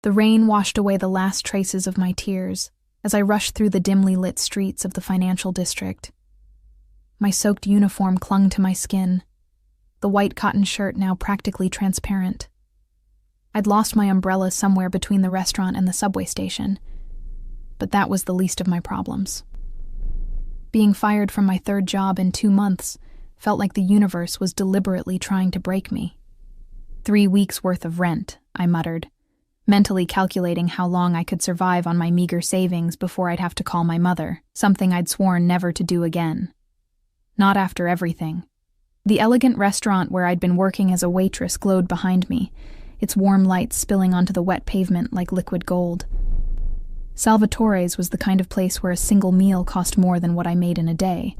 The rain washed away the last traces of my tears as I rushed through the dimly lit streets of the financial district. My soaked uniform clung to my skin, the white cotton shirt now practically transparent. I'd lost my umbrella somewhere between the restaurant and the subway station, but that was the least of my problems. Being fired from my third job in 2 months felt like the universe was deliberately trying to break me. 3 weeks' worth of rent, I muttered, mentally calculating how long I could survive on my meager savings before I'd have to call my mother, something I'd sworn never to do again. Not after everything. The elegant restaurant where I'd been working as a waitress glowed behind me, its warm lights spilling onto the wet pavement like liquid gold. Salvatore's was the kind of place where a single meal cost more than what I made in a day.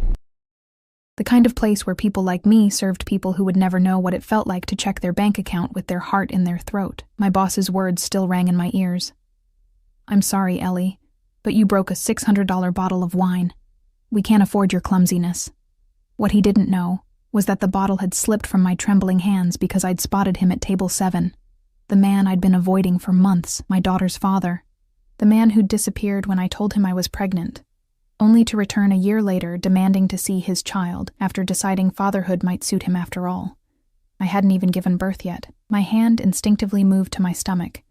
The kind of place where people like me served people who would never know what it felt like to check their bank account with their heart in their throat. My boss's words still rang in my ears. "I'm sorry, Ellie, but you broke a $600 bottle of wine. We can't afford your clumsiness." What he didn't know was that the bottle had slipped from my trembling hands because I'd spotted him at table 7. The man I'd been avoiding for months, my daughter's father. The man who'd disappeared when I told him I was pregnant, only to return a year later demanding to see his child after deciding fatherhood might suit him after all. I hadn't even given birth yet. My hand instinctively moved to my stomach,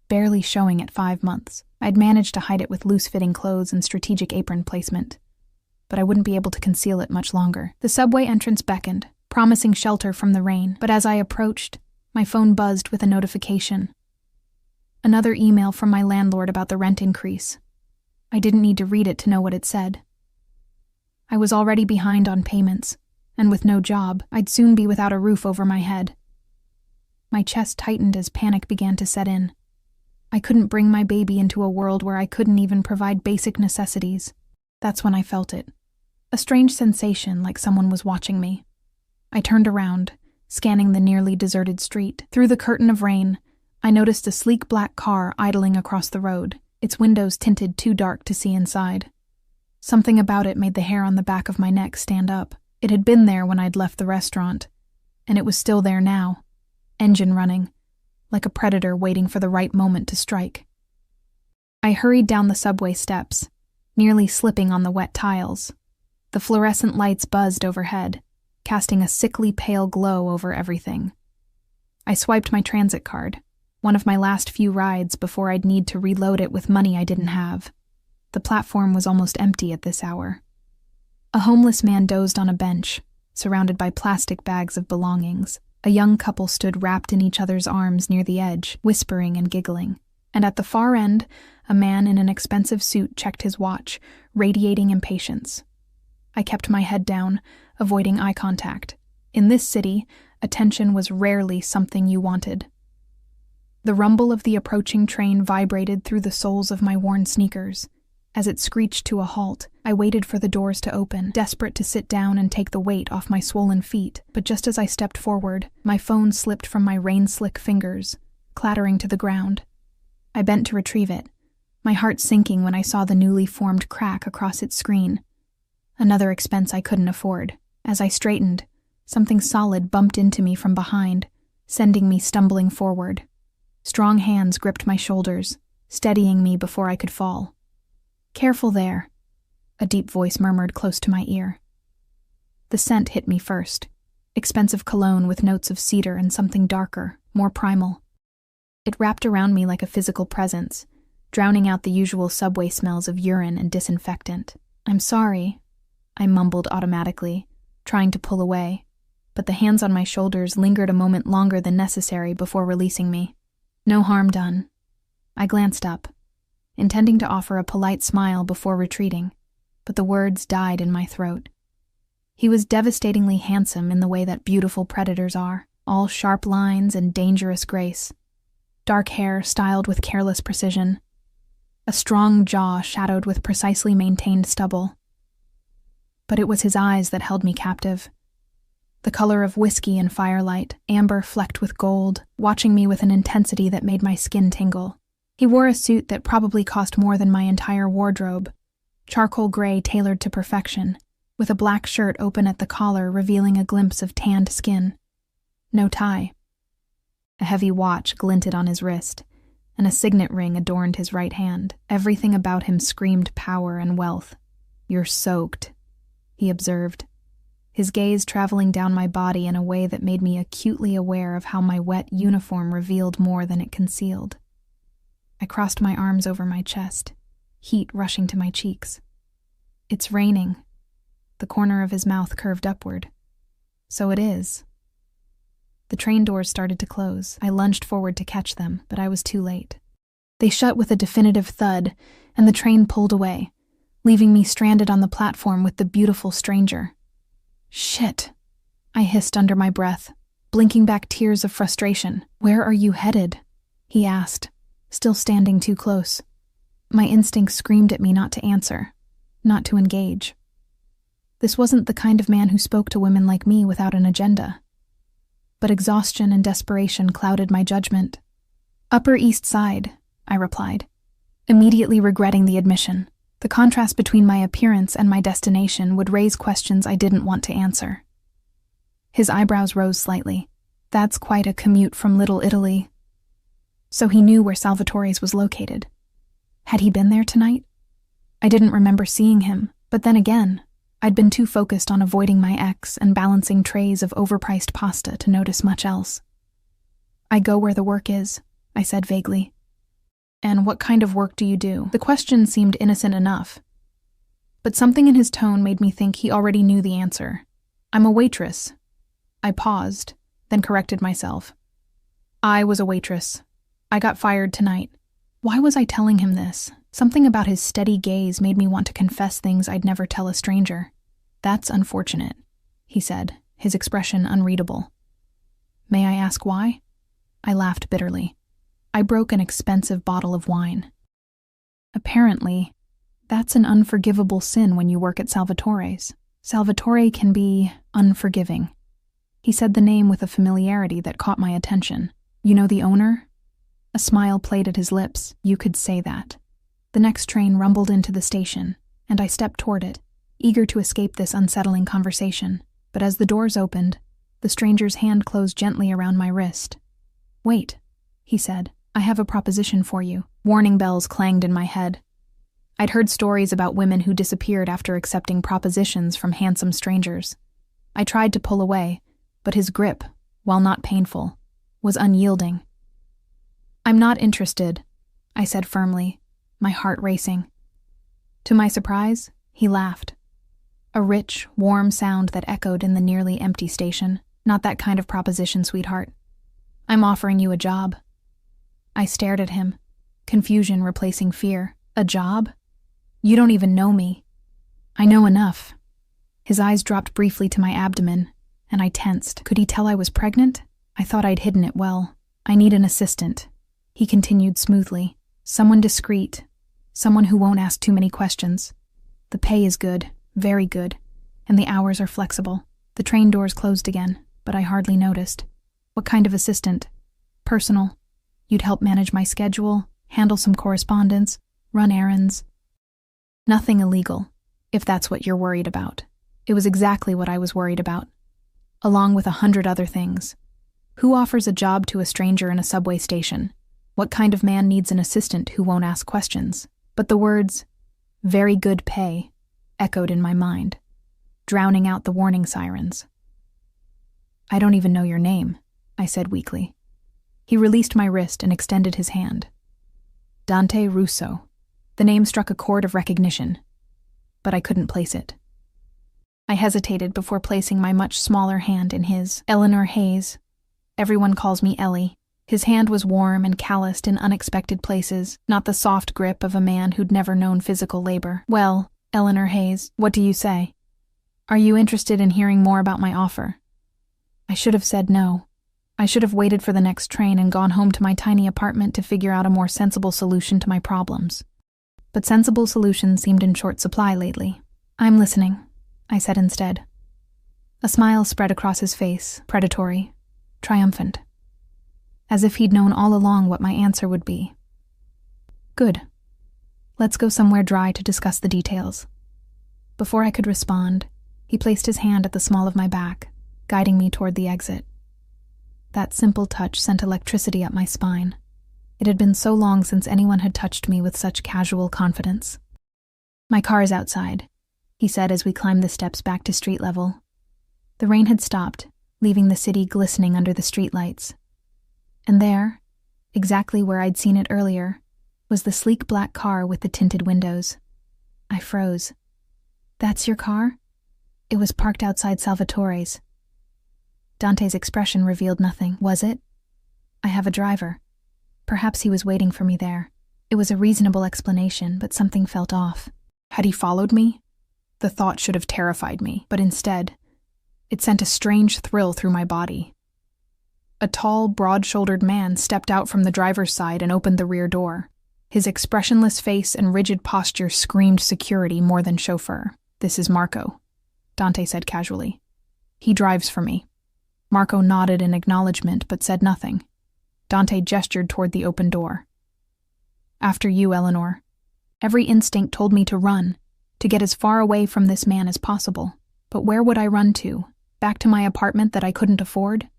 barely showing at 5 months. I'd managed to hide it with loose-fitting clothes and strategic apron placement, but I wouldn't be able to conceal it much longer. The subway entrance beckoned, promising shelter from the rain, but as I approached, my phone buzzed with a notification. Another email from my landlord about the rent increase. I didn't need to read it to know what it said. I was already behind on payments, and with no job, I'd soon be without a roof over my head. My chest tightened as panic began to set in. I couldn't bring my baby into a world where I couldn't even provide basic necessities. That's when I felt it. A strange sensation, like someone was watching me. I turned around, scanning the nearly deserted street. Through the curtain of rain, I noticed a sleek black car idling across the road, its windows tinted too dark to see inside. Something about it made the hair on the back of my neck stand up. It had been there when I'd left the restaurant, and it was still there now, engine running, like a predator waiting for the right moment to strike. I hurried down the subway steps, nearly slipping on the wet tiles. The fluorescent lights buzzed overhead, casting a sickly pale glow over everything. I swiped my transit card, one of my last few rides before I'd need to reload it with money I didn't have. The platform was almost empty at this hour. A homeless man dozed on a bench, surrounded by plastic bags of belongings. A young couple stood wrapped in each other's arms near the edge, whispering and giggling. And at the far end, a man in an expensive suit checked his watch, radiating impatience. I kept my head down, avoiding eye contact. In this city, attention was rarely something you wanted. The rumble of the approaching train vibrated through the soles of my worn sneakers. As it screeched to a halt, I waited for the doors to open, desperate to sit down and take the weight off my swollen feet. But just as I stepped forward, my phone slipped from my rain-slick fingers, clattering to the ground. I bent to retrieve it, my heart sinking when I saw the newly formed crack across its screen. Another expense I couldn't afford. As I straightened, something solid bumped into me from behind, sending me stumbling forward. Strong hands gripped my shoulders, steadying me before I could fall. "Careful there," a deep voice murmured close to my ear. The scent hit me first, expensive cologne with notes of cedar and something darker, more primal. It wrapped around me like a physical presence, drowning out the usual subway smells of urine and disinfectant. "I'm sorry," I mumbled automatically, trying to pull away, but the hands on my shoulders lingered a moment longer than necessary before releasing me. No harm done. I glanced up, intending to offer a polite smile before retreating, but the words died in my throat. He was devastatingly handsome in the way that beautiful predators are, all sharp lines and dangerous grace. Dark hair styled with careless precision, a strong jaw shadowed with precisely maintained stubble. But it was his eyes that held me captive. The color of whiskey in firelight, amber flecked with gold, watching me with an intensity that made my skin tingle. He wore a suit that probably cost more than my entire wardrobe, charcoal gray tailored to perfection, with a black shirt open at the collar revealing a glimpse of tanned skin. No tie. A heavy watch glinted on his wrist, and a signet ring adorned his right hand. Everything about him screamed power and wealth. "You're soaked," he observed, his gaze traveling down my body in a way that made me acutely aware of how my wet uniform revealed more than it concealed. I crossed my arms over my chest, heat rushing to my cheeks. "It's raining." The corner of his mouth curved upward. "So it is." The train doors started to close. I lunged forward to catch them, but I was too late. They shut with a definitive thud, and the train pulled away, leaving me stranded on the platform with the beautiful stranger. "Shit," I hissed under my breath, blinking back tears of frustration. "Where are you headed?" he asked, still standing too close. My instinct screamed at me not to answer, not to engage. This wasn't the kind of man who spoke to women like me without an agenda. But exhaustion and desperation clouded my judgment. "Upper East Side," I replied, immediately regretting the admission. The contrast between my appearance and my destination would raise questions I didn't want to answer. His eyebrows rose slightly. "That's quite a commute from Little Italy." So he knew where Salvatore's was located. Had he been there tonight? I didn't remember seeing him, but then again, I'd been too focused on avoiding my ex and balancing trays of overpriced pasta to notice much else. "I go where the work is," I said vaguely. "And what kind of work do you do?" The question seemed innocent enough, but something in his tone made me think he already knew the answer. "I'm a waitress." I paused, then corrected myself. "I was a waitress. I got fired tonight." Why was I telling him this? Something about his steady gaze made me want to confess things I'd never tell a stranger. "That's unfortunate," he said, his expression unreadable. "May I ask why?" I laughed bitterly. I broke an expensive bottle of wine. "Apparently, that's an unforgivable sin when you work at Salvatore's. Salvatore can be unforgiving." He said the name with a familiarity that caught my attention. "You know the owner?" A smile played at his lips. "You could say that." The next train rumbled into the station, and I stepped toward it, eager to escape this unsettling conversation. But as the doors opened, the stranger's hand closed gently around my wrist. "Wait," he said. "I have a proposition for you." Warning bells clanged in my head. I'd heard stories about women who disappeared after accepting propositions from handsome strangers. I tried to pull away, but his grip, while not painful, was unyielding. "I'm not interested," I said firmly, my heart racing. To my surprise, he laughed. A rich, warm sound that echoed in the nearly empty station. "Not that kind of proposition, sweetheart. I'm offering you a job." I stared at him, confusion replacing fear. "A job? You don't even know me." "I know enough." His eyes dropped briefly to my abdomen, and I tensed. Could he tell I was pregnant? I thought I'd hidden it well. "I need an assistant," he continued smoothly. "Someone discreet. Someone who won't ask too many questions. The pay is good, very good, and the hours are flexible." The train doors closed again, but I hardly noticed. "What kind of assistant?" "Personal. You'd help manage my schedule, handle some correspondence, run errands." "Nothing illegal, if that's what you're worried about." It was exactly what I was worried about, along with 100 other things. Who offers a job to a stranger in a subway station? What kind of man needs an assistant who won't ask questions? But the words, "very good pay," echoed in my mind, drowning out the warning sirens. "I don't even know your name," I said weakly. He released my wrist and extended his hand. "Dante Russo." The name struck a chord of recognition, but I couldn't place it. I hesitated before placing my much smaller hand in his. "Eleanor Hayes. Everyone calls me Ellie." His hand was warm and calloused in unexpected places, not the soft grip of a man who'd never known physical labor. "Well, Eleanor Hayes, what do you say? Are you interested in hearing more about my offer?" I should have said no. I should have waited for the next train and gone home to my tiny apartment to figure out a more sensible solution to my problems. But sensible solutions seemed in short supply lately. "I'm listening," I said instead. A smile spread across his face, predatory, triumphant, as if he'd known all along what my answer would be. "Good. Let's go somewhere dry to discuss the details." Before I could respond, he placed his hand at the small of my back, guiding me toward the exit. That simple touch sent electricity up my spine. It had been so long since anyone had touched me with such casual confidence. "My car is outside," he said as we climbed the steps back to street level. The rain had stopped, leaving the city glistening under the streetlights. And there, exactly where I'd seen it earlier, was the sleek black car with the tinted windows. I froze. "That's your car?" It was parked outside Salvatore's. Dante's expression revealed nothing. "Was it?" "I have a driver." Perhaps he was waiting for me there. It was a reasonable explanation, but something felt off. Had he followed me? The thought should have terrified me, but instead, it sent a strange thrill through my body. A tall, broad-shouldered man stepped out from the driver's side and opened the rear door. His expressionless face and rigid posture screamed security more than chauffeur. "This is Marco," Dante said casually. "He drives for me." Marco nodded in acknowledgement but said nothing. Dante gestured toward the open door. "After you, Eleanor." Every instinct told me to run, to get as far away from this man as possible. But where would I run to? Back to my apartment that I couldn't afford?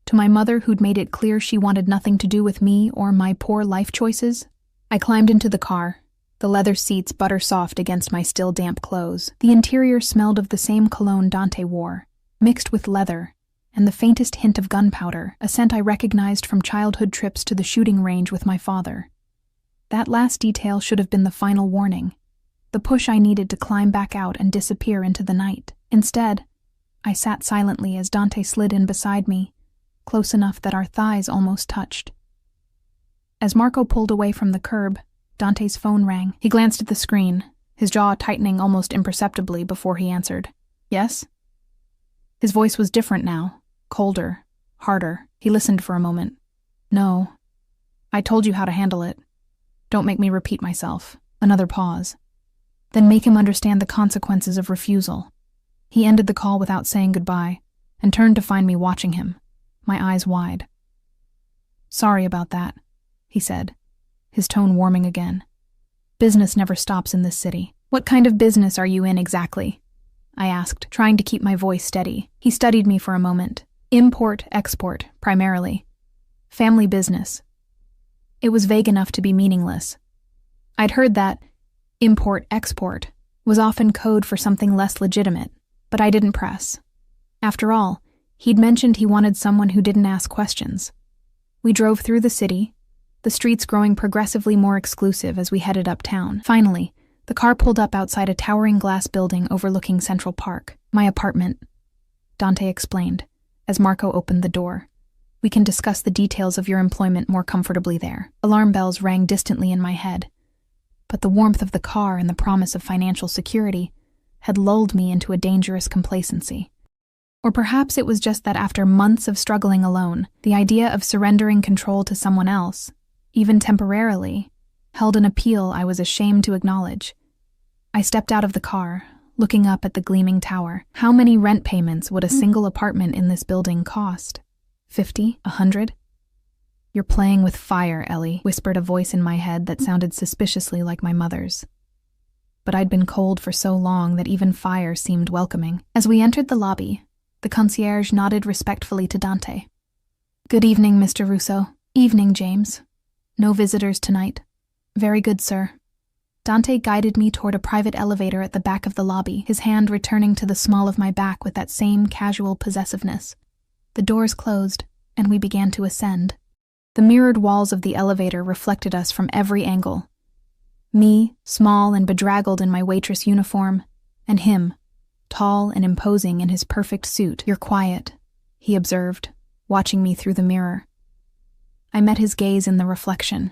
To my mother who'd made it clear she wanted nothing to do with me or my poor life choices? I climbed into the car, the leather seats butter-soft against my still damp clothes. The interior smelled of the same cologne Dante wore, mixed with leather, and the faintest hint of gunpowder, a scent I recognized from childhood trips to the shooting range with my father. That last detail should have been the final warning, the push I needed to climb back out and disappear into the night. Instead, I sat silently as Dante slid in beside me, close enough that our thighs almost touched. As Marco pulled away from the curb, Dante's phone rang. He glanced at the screen, his jaw tightening almost imperceptibly before he answered. "Yes?" His voice was different now, colder, harder. He listened for a moment. "No. I told you how to handle it. Don't make me repeat myself." Another pause. "Then make him understand the consequences of refusal." He ended the call without saying goodbye, and turned to find me watching him, my eyes wide. "Sorry about that," he said, his tone warming again. "Business never stops in this city." "What kind of business are you in exactly?" I asked, trying to keep my voice steady. He studied me for a moment. "Import-export, primarily. Family business." It was vague enough to be meaningless. I'd heard that import-export was often code for something less legitimate, but I didn't press. After all, he'd mentioned he wanted someone who didn't ask questions. We drove through the city, the streets growing progressively more exclusive as we headed uptown. Finally, the car pulled up outside a towering glass building overlooking Central Park. "My apartment," Dante explained, as Marco opened the door. "We can discuss the details of your employment more comfortably there." Alarm bells rang distantly in my head, but the warmth of the car and the promise of financial security had lulled me into a dangerous complacency. Or perhaps it was just that after months of struggling alone, the idea of surrendering control to someone else, even temporarily, held an appeal I was ashamed to acknowledge. I stepped out of the car, looking up at the gleaming tower. How many rent payments would a single apartment in this building cost? 50? 100? "You're playing with fire, Ellie," whispered a voice in my head that sounded suspiciously like my mother's. But I'd been cold for so long that even fire seemed welcoming. As we entered the lobby, the concierge nodded respectfully to Dante. "Good evening, Mr. Russo." "Evening, James. No visitors tonight." "Very good, sir." Dante guided me toward a private elevator at the back of the lobby, his hand returning to the small of my back with that same casual possessiveness. The doors closed, and we began to ascend. The mirrored walls of the elevator reflected us from every angle. Me, small and bedraggled in my waitress uniform, and him, tall and imposing in his perfect suit. "You're quiet," he observed, watching me through the mirror. I met his gaze in the reflection.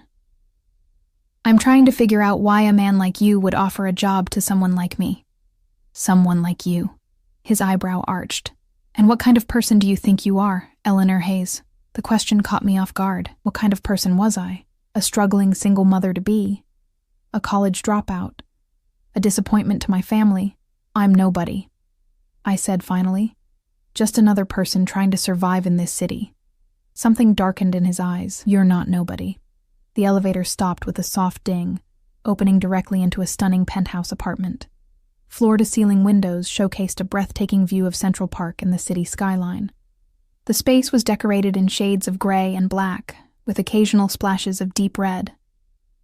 "I'm trying to figure out why a man like you would offer a job to someone like me." "Someone like you." His eyebrow arched. "And what kind of person do you think you are, Eleanor Hayes?" The question caught me off guard. What kind of person was I? A struggling single mother-to-be? A college dropout? A disappointment to my family? "I'm nobody," I said finally. "Just another person trying to survive in this city." Something darkened in his eyes. "You're not nobody." The elevator stopped with a soft ding, opening directly into a stunning penthouse apartment. Floor-to-ceiling windows showcased a breathtaking view of Central Park and the city skyline. The space was decorated in shades of gray and black, with occasional splashes of deep red.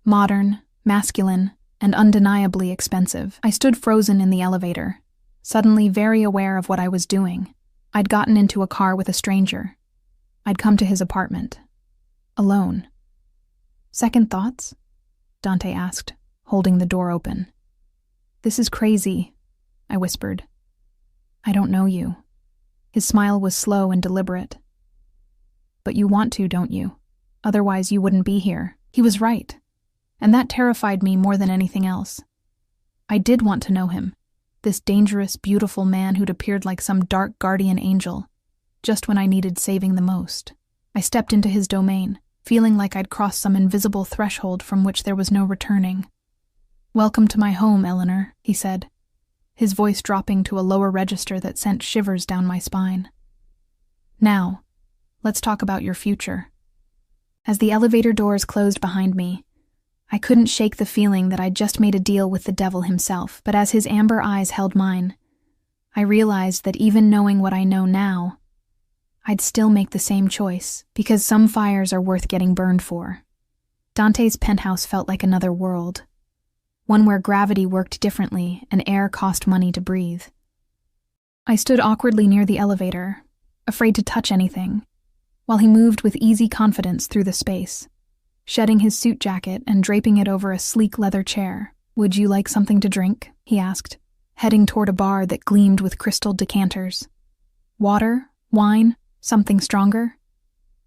Modern, masculine, and undeniably expensive. I stood frozen in the elevator, suddenly very aware of what I was doing. I'd gotten into a car with a stranger. I'd come to his apartment. Alone. "Second thoughts?" Dante asked, holding the door open. "This is crazy," I whispered. "I don't know you." His smile was slow and deliberate. "But you want to, don't you? Otherwise you wouldn't be here." He was right, and that terrified me more than anything else. I did want to know him, this dangerous, beautiful man who'd appeared like some dark guardian angel, just when I needed saving the most. I stepped into his domain, feeling like I'd crossed some invisible threshold from which there was no returning. "Welcome to my home, Eleanor," he said, his voice dropping to a lower register that sent shivers down my spine. "Now, let's talk about your future." As the elevator doors closed behind me, I couldn't shake the feeling that I'd just made a deal with the devil himself, but as his amber eyes held mine, I realized that even knowing what I know now, I'd still make the same choice, because some fires are worth getting burned for. Dante's penthouse felt like another world, one where gravity worked differently and air cost money to breathe. I stood awkwardly near the elevator, afraid to touch anything, while he moved with easy confidence through the space, shedding his suit jacket and draping it over a sleek leather chair. "Would you like something to drink?" he asked, heading toward a bar that gleamed with crystal decanters. "Water? Wine? Something stronger?"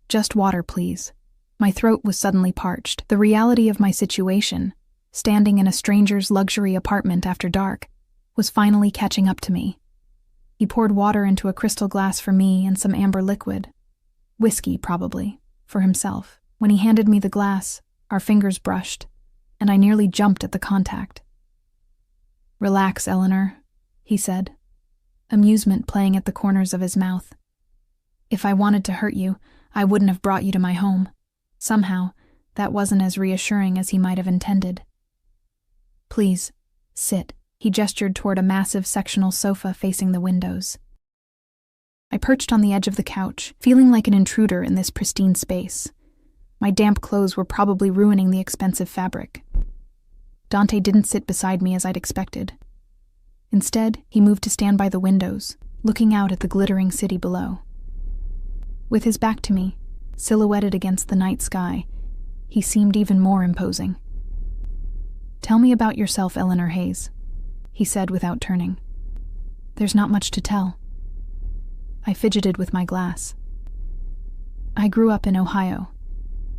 "Just water, please." My throat was suddenly parched. The reality of my situation, standing in a stranger's luxury apartment after dark, was finally catching up to me. He poured water into a crystal glass for me and some amber liquid. Whiskey, probably, for himself. When he handed me the glass, our fingers brushed, and I nearly jumped at the contact. "Relax, Eleanor," he said, amusement playing at the corners of his mouth. "If I wanted to hurt you, I wouldn't have brought you to my home." Somehow, that wasn't as reassuring as he might have intended. "Please, sit." He gestured toward a massive sectional sofa facing the windows. I perched on the edge of the couch, feeling like an intruder in this pristine space. My damp clothes were probably ruining the expensive fabric. Dante didn't sit beside me as I'd expected. Instead, he moved to stand by the windows, looking out at the glittering city below. With his back to me, silhouetted against the night sky, he seemed even more imposing. "Tell me about yourself, Eleanor Hayes," he said without turning. "There's not much to tell." I fidgeted with my glass. "I grew up in Ohio.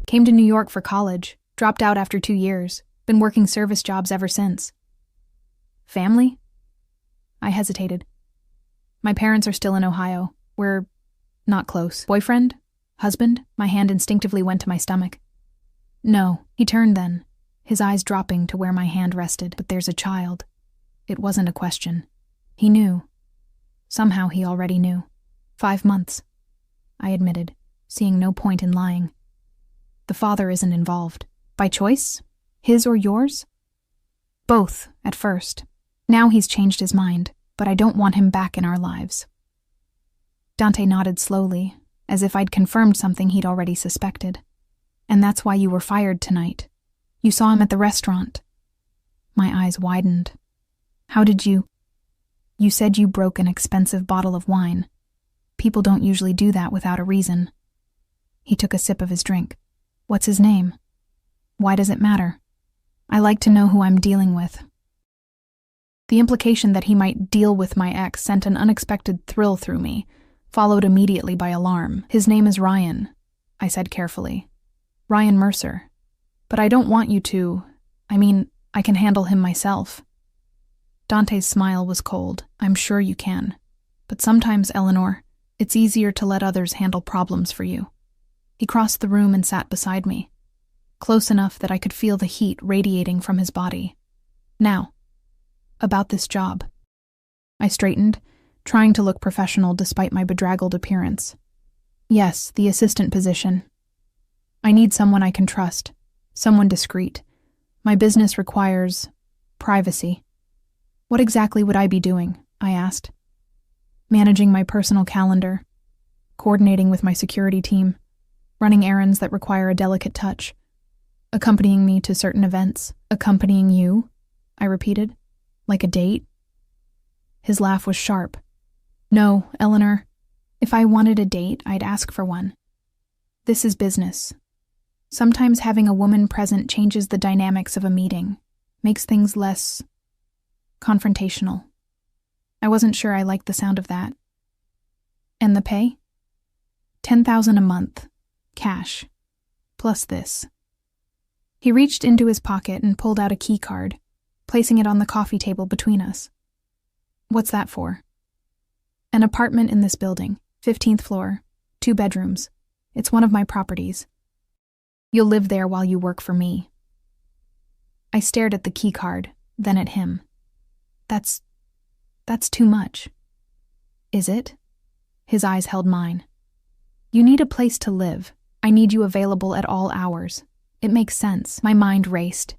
Came to New York for college, dropped out after 2 years, been working service jobs ever since." "Family?" I hesitated. "My parents are still in Ohio. We're not close. Boyfriend? Husband?" My hand instinctively went to my stomach. "No." He turned then, his eyes dropping to where my hand rested. "But there's a child." It wasn't a question. He knew. Somehow he already knew. 5 months, I admitted, seeing no point in lying. "The father isn't involved. By choice? His or yours?" "Both, at first. Now he's changed his mind, but I don't want him back in our lives." Dante nodded slowly, as if I'd confirmed something he'd already suspected. "And that's why you were fired tonight. You saw him at the restaurant." My eyes widened. "How did you—" "You said you broke an expensive bottle of wine. People don't usually do that without a reason." He took a sip of his drink. "What's his name? Why does it matter? I like to know who I'm dealing with." The implication that he might deal with my ex sent an unexpected thrill through me, followed immediately by alarm. "His name is Ryan," I said carefully. "Ryan Mercer. But I don't want you to— I can handle him myself." Dante's smile was cold. "I'm sure you can. But sometimes, Eleanor, it's easier to let others handle problems for you." He crossed the room and sat beside me, close enough that I could feel the heat radiating from his body. "Now, about this job." I straightened, trying to look professional despite my bedraggled appearance. "Yes, the assistant position. I need someone I can trust, someone discreet. My business requires privacy." "What exactly would I be doing?" I asked. "Managing my personal calendar, coordinating with my security team, running errands that require a delicate touch, accompanying me to certain events. Accompanying you? I repeated. Like a date? His laugh was sharp. No, Eleanor. If I wanted a date, I'd ask for one. This is business. Sometimes having a woman present changes the dynamics of a meeting, makes things less confrontational. I wasn't sure I liked the sound of that. And the pay? $10,000 a month, cash, plus this. He reached into his pocket and pulled out a key card, placing it on the coffee table between us. What's that for? An apartment in this building, 15th floor, 2 bedrooms. It's one of my properties. You'll live there while you work for me. I stared at the key card, then at him. That's too much. Is it? His eyes held mine. You need a place to live. I need you available at all hours. It makes sense. My mind raced.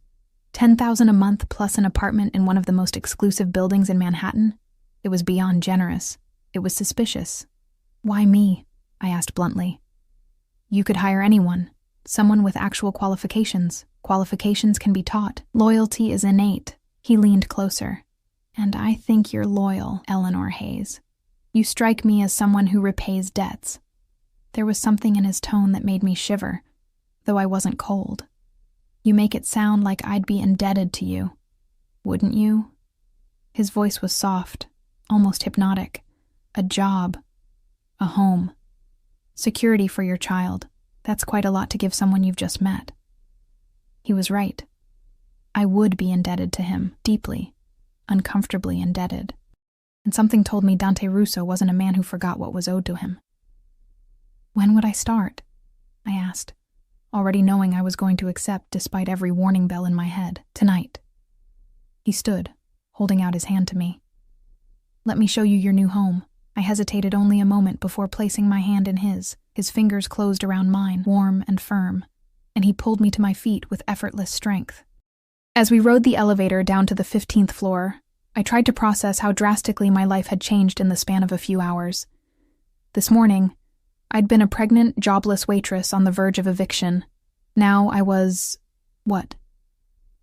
$10,000 a month plus an apartment in one of the most exclusive buildings in Manhattan? It was beyond generous. It was suspicious. Why me? I asked bluntly. You could hire anyone. Someone with actual qualifications. Qualifications can be taught. Loyalty is innate. He leaned closer. And I think you're loyal, Eleanor Hayes. You strike me as someone who repays debts. There was something in his tone that made me shiver, though I wasn't cold. You make it sound like I'd be indebted to you. Wouldn't you? His voice was soft, almost hypnotic. A job. A home. Security for your child. That's quite a lot to give someone you've just met. He was right. I would be indebted to him, deeply, uncomfortably indebted. And something told me Dante Russo wasn't a man who forgot what was owed to him. When would I start? I asked, already knowing I was going to accept despite every warning bell in my head. Tonight. He stood, holding out his hand to me. Let me show you your new home. I hesitated only a moment before placing my hand in his. His fingers closed around mine, warm and firm, and he pulled me to my feet with effortless strength. As we rode the elevator down to the 15th floor, I tried to process how drastically my life had changed in the span of a few hours. This morning, I'd been a pregnant, jobless waitress on the verge of eviction. Now I was... what?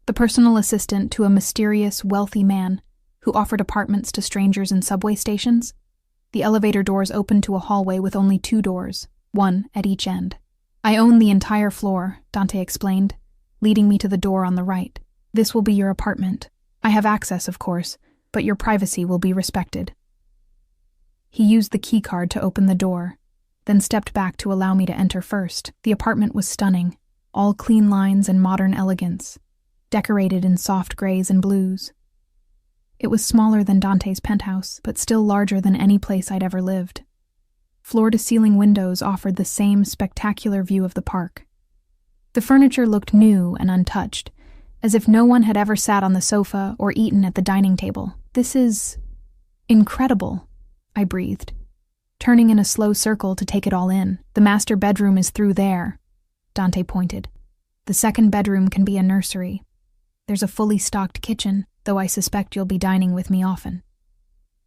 The personal assistant to a mysterious, wealthy man who offered apartments to strangers in subway stations. The elevator doors opened to a hallway with only 2 doors, one at each end. I own the entire floor, Dante explained, leading me to the door on the right. This will be your apartment. I have access, of course, but your privacy will be respected. He used the key card to open the door, then stepped back to allow me to enter first. The apartment was stunning, all clean lines and modern elegance, decorated in soft grays and blues. It was smaller than Dante's penthouse, but still larger than any place I'd ever lived. Floor-to-ceiling windows offered the same spectacular view of the park. The furniture looked new and untouched, as if no one had ever sat on the sofa or eaten at the dining table. This is... incredible, I breathed, turning in a slow circle to take it all in. The master bedroom is through there, Dante pointed. The second bedroom can be a nursery. There's a fully stocked kitchen, though I suspect you'll be dining with me often.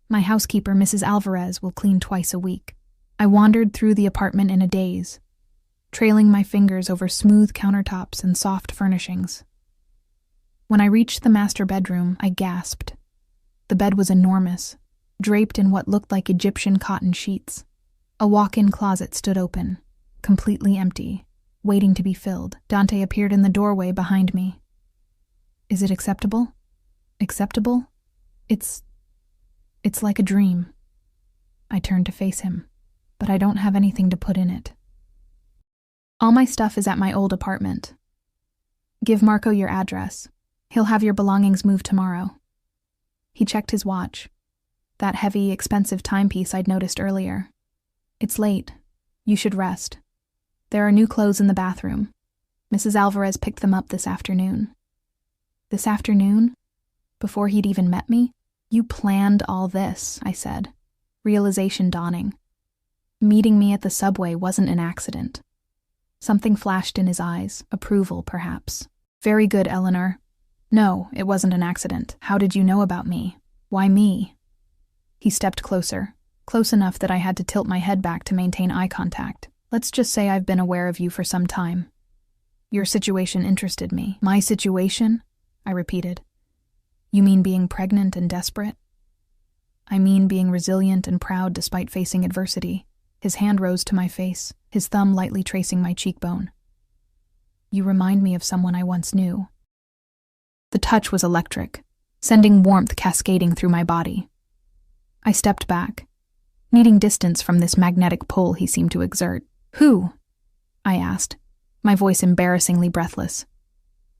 My housekeeper, Mrs. Alvarez, will clean twice a week. I wandered through the apartment in a daze, trailing my fingers over smooth countertops and soft furnishings. When I reached the master bedroom, I gasped. The bed was enormous, draped in what looked like Egyptian cotton sheets. A walk-in closet stood open, completely empty, waiting to be filled. Dante appeared in the doorway behind me. Is it acceptable? Acceptable? It's like a dream. I turned to face him, but I don't have anything to put in it. All my stuff is at my old apartment. Give Marco your address. He'll have your belongings moved tomorrow. He checked his watch, that heavy, expensive timepiece I'd noticed earlier. It's late. You should rest. There are new clothes in the bathroom. Mrs. Alvarez picked them up this afternoon. This afternoon? Before he'd even met me? You planned all this, I said, realization dawning. Meeting me at the subway wasn't an accident. Something flashed in his eyes, approval, perhaps. Very good, Eleanor. No, it wasn't an accident. How did you know about me? Why me? He stepped closer, close enough that I had to tilt my head back to maintain eye contact. Let's just say I've been aware of you for some time. Your situation interested me. My situation? I repeated. You mean being pregnant and desperate? I mean being resilient and proud despite facing adversity. His hand rose to my face, his thumb lightly tracing my cheekbone. You remind me of someone I once knew. The touch was electric, sending warmth cascading through my body. I stepped back, needing distance from this magnetic pull he seemed to exert. Who? I asked, my voice embarrassingly breathless.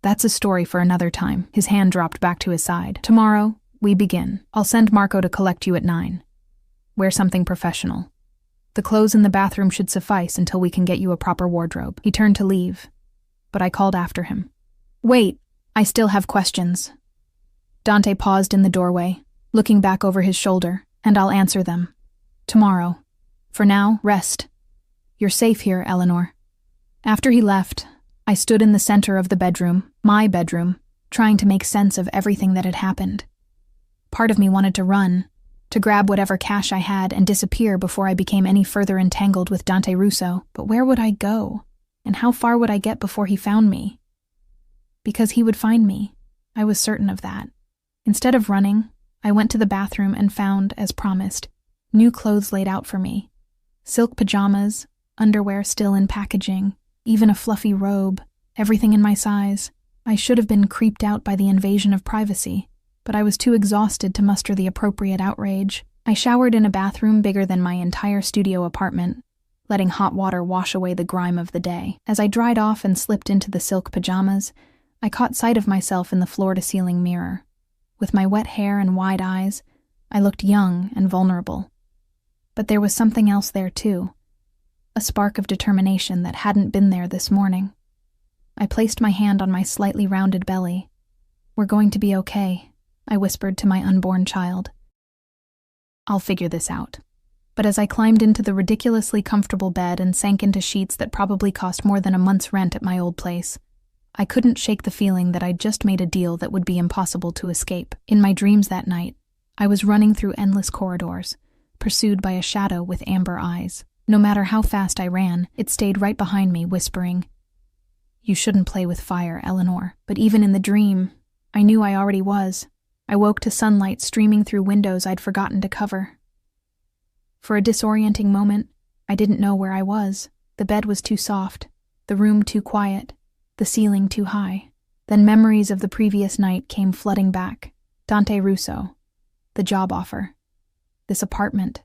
That's a story for another time. His hand dropped back to his side. Tomorrow, we begin. I'll send Marco to collect you at 9. Wear something professional. The clothes in the bathroom should suffice until we can get you a proper wardrobe. He turned to leave, but I called after him. Wait, I still have questions. Dante paused in the doorway, looking back over his shoulder, and I'll answer them. Tomorrow. For now, rest. You're safe here, Eleanor. After he left, I stood in the center of the bedroom, my bedroom, trying to make sense of everything that had happened. Part of me wanted to run, to grab whatever cash I had and disappear before I became any further entangled with Dante Russo. But where would I go? And how far would I get before he found me? Because he would find me. I was certain of that. Instead of running, I went to the bathroom and found, as promised, new clothes laid out for me. Silk pajamas, underwear still in packaging, even a fluffy robe, everything in my size. I should have been creeped out by the invasion of privacy, but I was too exhausted to muster the appropriate outrage. I showered in a bathroom bigger than my entire studio apartment, letting hot water wash away the grime of the day. As I dried off and slipped into the silk pajamas, I caught sight of myself in the floor-to-ceiling mirror. With my wet hair and wide eyes, I looked young and vulnerable. But there was something else there too, a spark of determination that hadn't been there this morning. I placed my hand on my slightly rounded belly. We're going to be okay, I whispered to my unborn child. I'll figure this out. But as I climbed into the ridiculously comfortable bed and sank into sheets that probably cost more than a month's rent at my old place, I couldn't shake the feeling that I'd just made a deal that would be impossible to escape. In my dreams that night, I was running through endless corridors, pursued by a shadow with amber eyes. No matter how fast I ran, it stayed right behind me, whispering, "You shouldn't play with fire, Eleanor." But even in the dream, I knew I already was. I woke to sunlight streaming through windows I'd forgotten to cover. For a disorienting moment, I didn't know where I was. The bed was too soft, the room too quiet, the ceiling too high. Then memories of the previous night came flooding back. Dante Russo, the job offer, this apartment.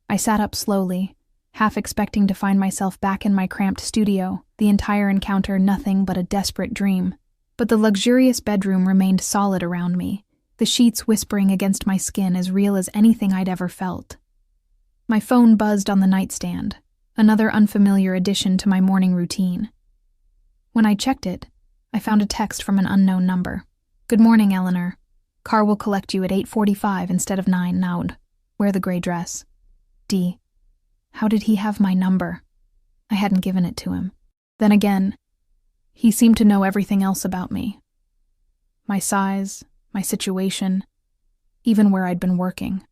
I sat up slowly, half expecting to find myself back in my cramped studio, the entire encounter nothing but a desperate dream. But the luxurious bedroom remained solid around me, the sheets whispering against my skin as real as anything I'd ever felt. My phone buzzed on the nightstand, another unfamiliar addition to my morning routine. When I checked it, I found a text from an unknown number. "Good morning, Eleanor. Car will collect you at 8:45 instead of 9 now. Wear the gray dress. D." How did he have my number? I hadn't given it to him. Then again, he seemed to know everything else about me. My size, my situation, even where I'd been working.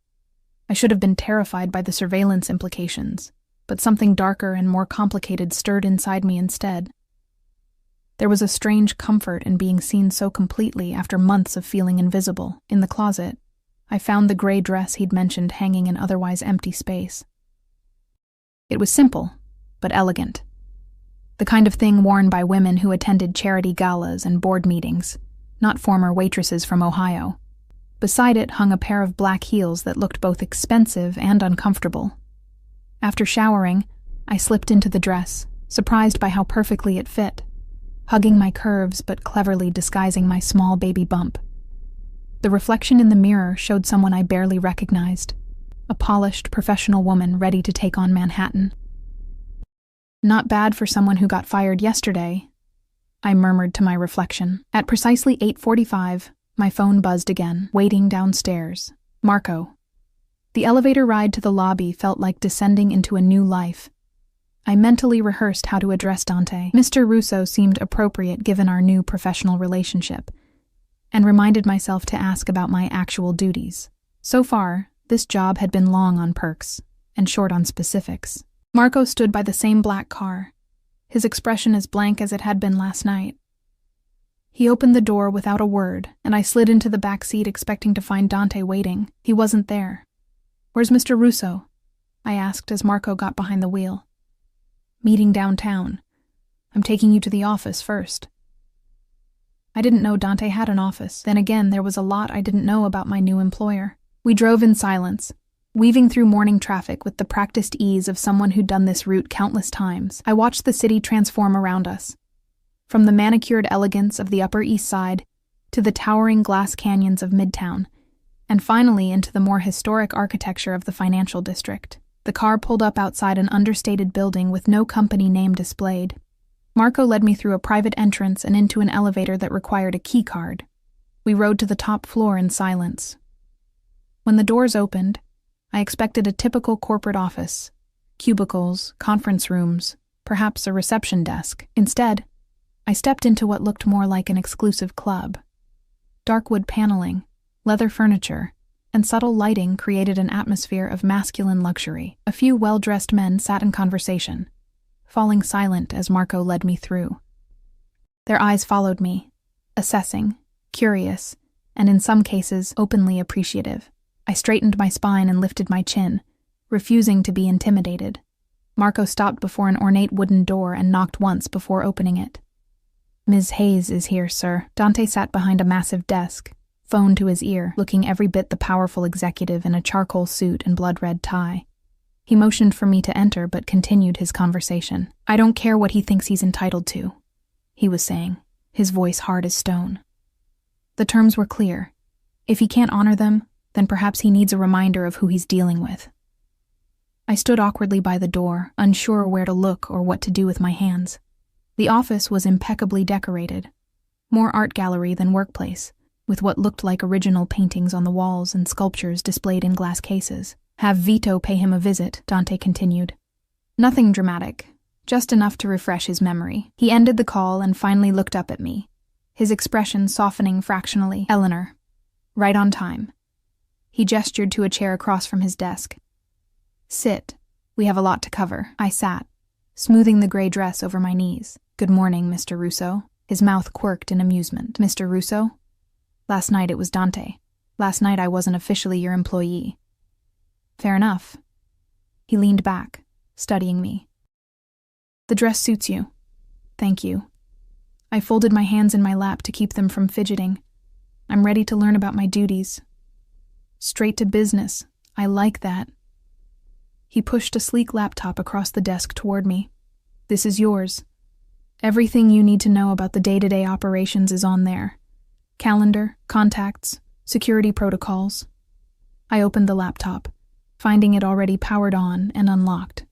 I should have been terrified by the surveillance implications, but something darker and more complicated stirred inside me instead. There was a strange comfort in being seen so completely after months of feeling invisible. In the closet, I found the gray dress he'd mentioned hanging in otherwise empty space. It was simple, but elegant. The kind of thing worn by women who attended charity galas and board meetings, not former waitresses from Ohio. Beside it hung a pair of black heels that looked both expensive and uncomfortable. After showering, I slipped into the dress, surprised by how perfectly it fit, hugging my curves but cleverly disguising my small baby bump. The reflection in the mirror showed someone I barely recognized, a polished, professional woman ready to take on Manhattan. "Not bad for someone who got fired yesterday," I murmured to my reflection. At precisely 8:45, my phone buzzed again, waiting downstairs. Marco. The elevator ride to the lobby felt like descending into a new life. I mentally rehearsed how to address Dante. Mr. Russo seemed appropriate given our new professional relationship, and reminded myself to ask about my actual duties. So far, this job had been long on perks and short on specifics. Marco stood by the same black car, his expression as blank as it had been last night. He opened the door without a word, and I slid into the back seat expecting to find Dante waiting. He wasn't there. "Where's Mr. Russo?" I asked as Marco got behind the wheel. "Meeting downtown. I'm taking you to the office first." I didn't know Dante had an office. Then again, there was a lot I didn't know about my new employer. We drove in silence, weaving through morning traffic with the practiced ease of someone who'd done this route countless times. I watched the city transform around us, from the manicured elegance of the Upper East Side to the towering glass canyons of Midtown, and finally into the more historic architecture of the financial district. The car pulled up outside an understated building with no company name displayed. Marco led me through a private entrance and into an elevator that required a key card. We rode to the top floor in silence. When the doors opened, I expected a typical corporate office: cubicles, conference rooms, perhaps a reception desk. Instead, I stepped into what looked more like an exclusive club. Dark wood paneling, leather furniture, and subtle lighting created an atmosphere of masculine luxury. A few well-dressed men sat in conversation, falling silent as Marco led me through. Their eyes followed me, assessing, curious, and in some cases openly appreciative. I straightened my spine and lifted my chin, refusing to be intimidated. Marco stopped before an ornate wooden door and knocked once before opening it. "Ms. Hayes is here, sir." Dante sat behind a massive desk, phone to his ear, looking every bit the powerful executive in a charcoal suit and blood-red tie. He motioned for me to enter but continued his conversation. "I don't care what he thinks he's entitled to," he was saying, his voice hard as stone. The terms were clear. If he can't honor them, then perhaps he needs a reminder of who he's dealing with. I stood awkwardly by the door, unsure where to look or what to do with my hands. The office was impeccably decorated, more art gallery than workplace, with what looked like original paintings on the walls and sculptures displayed in glass cases. "Have Vito pay him a visit," Dante continued. "Nothing dramatic, just enough to refresh his memory." He ended the call and finally looked up at me, his expression softening fractionally. "Eleanor, right on time." He gestured to a chair across from his desk. "Sit. We have a lot to cover." I sat, smoothing the gray dress over my knees. "Good morning, Mr. Russo." His mouth quirked in amusement. "Mr. Russo? Last night it was Dante. Last night I wasn't officially your employee." "Fair enough." He leaned back, studying me. "The dress suits you." "Thank you." I folded my hands in my lap to keep them from fidgeting. "I'm ready to learn about my duties." "Straight to business. I like that." He pushed a sleek laptop across the desk toward me. "This is yours. Everything you need to know about the day-to-day operations is on there. Calendar, contacts, security protocols." I opened the laptop, finding it already powered on and unlocked.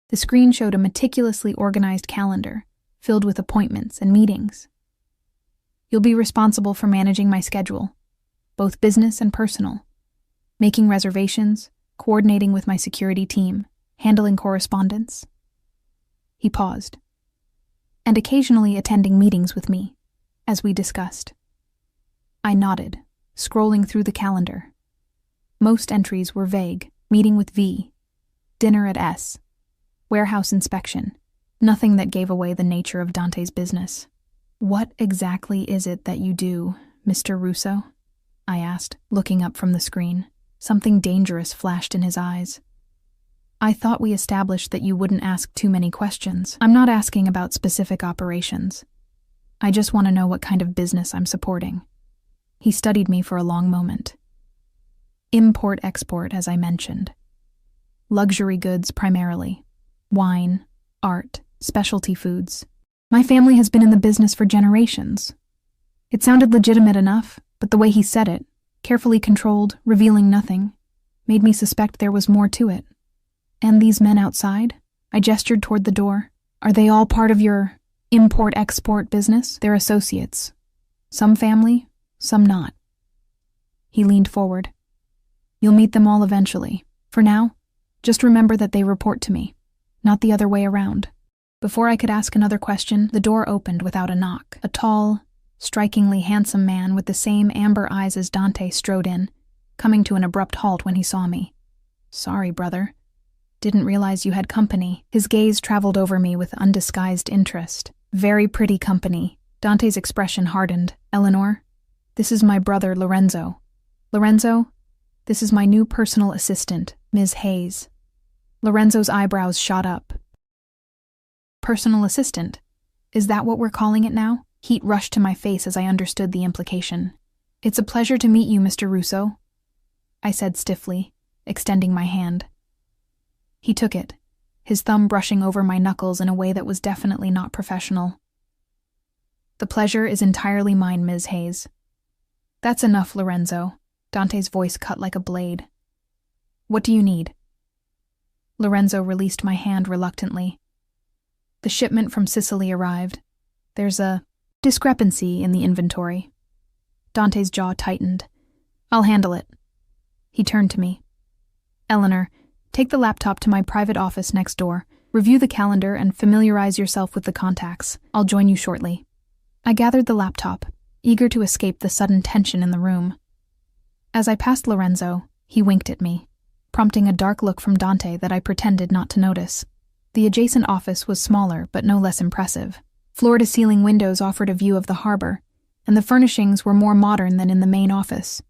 The screen showed a meticulously organized calendar, filled with appointments and meetings. "You'll be responsible for managing my schedule, both business and personal, making reservations, coordinating with my security team, handling correspondence." He paused. "And occasionally attending meetings with me, as we discussed." I nodded, scrolling through the calendar. Most entries were vague: meeting with V, dinner at S, warehouse inspection, nothing that gave away the nature of Dante's business. "What exactly is it that you do, Mr. Russo?" I asked, looking up from the screen. Something dangerous flashed in his eyes. "I thought we established that you wouldn't ask too many questions." "I'm not asking about specific operations. I just want to know what kind of business I'm supporting." He studied me for a long moment. "Import-export, as I mentioned. Luxury goods primarily. Wine, art, specialty foods. My family has been in the business for generations." It sounded legitimate enough, but the way he said it, carefully controlled, revealing nothing, made me suspect there was more to it. "And these men outside?" I gestured toward the door. "Are they all part of your import-export business?" "They're associates. Some family, some not." He leaned forward. "You'll meet them all eventually. For now, just remember that they report to me, not the other way around." Before I could ask another question, the door opened without a knock. A tall, strikingly handsome man with the same amber eyes as Dante strode in, coming to an abrupt halt when he saw me. "Sorry, brother." Didn't realize you had company. His gaze traveled over me with undisguised interest. Very pretty company. Dante's expression hardened. Eleanor, this is my brother Lorenzo. Lorenzo, this is my new personal assistant, Ms. Hayes. Lorenzo's eyebrows shot up. Personal assistant? Is that what we're calling it now? Heat rushed to my face as I understood the implication. It's a pleasure to meet you, Mr. Russo, I said stiffly, extending my hand. He took it, his thumb brushing over my knuckles in a way that was definitely not professional. The pleasure is entirely mine, Ms. Hayes. That's enough, Lorenzo. Dante's voice cut like a blade. What do you need? Lorenzo released my hand reluctantly. The shipment from Sicily arrived. There's a discrepancy in the inventory. Dante's jaw tightened. I'll handle it. He turned to me. Eleanor, take the laptop to my private office next door. Review the calendar and familiarize yourself with the contacts. I'll join you shortly. I gathered the laptop, eager to escape the sudden tension in the room. As I passed Lorenzo, he winked at me, prompting a dark look from Dante that I pretended not to notice. The adjacent office was smaller but no less impressive. Floor-to-ceiling windows offered a view of the harbor, and the furnishings were more modern than in the main office.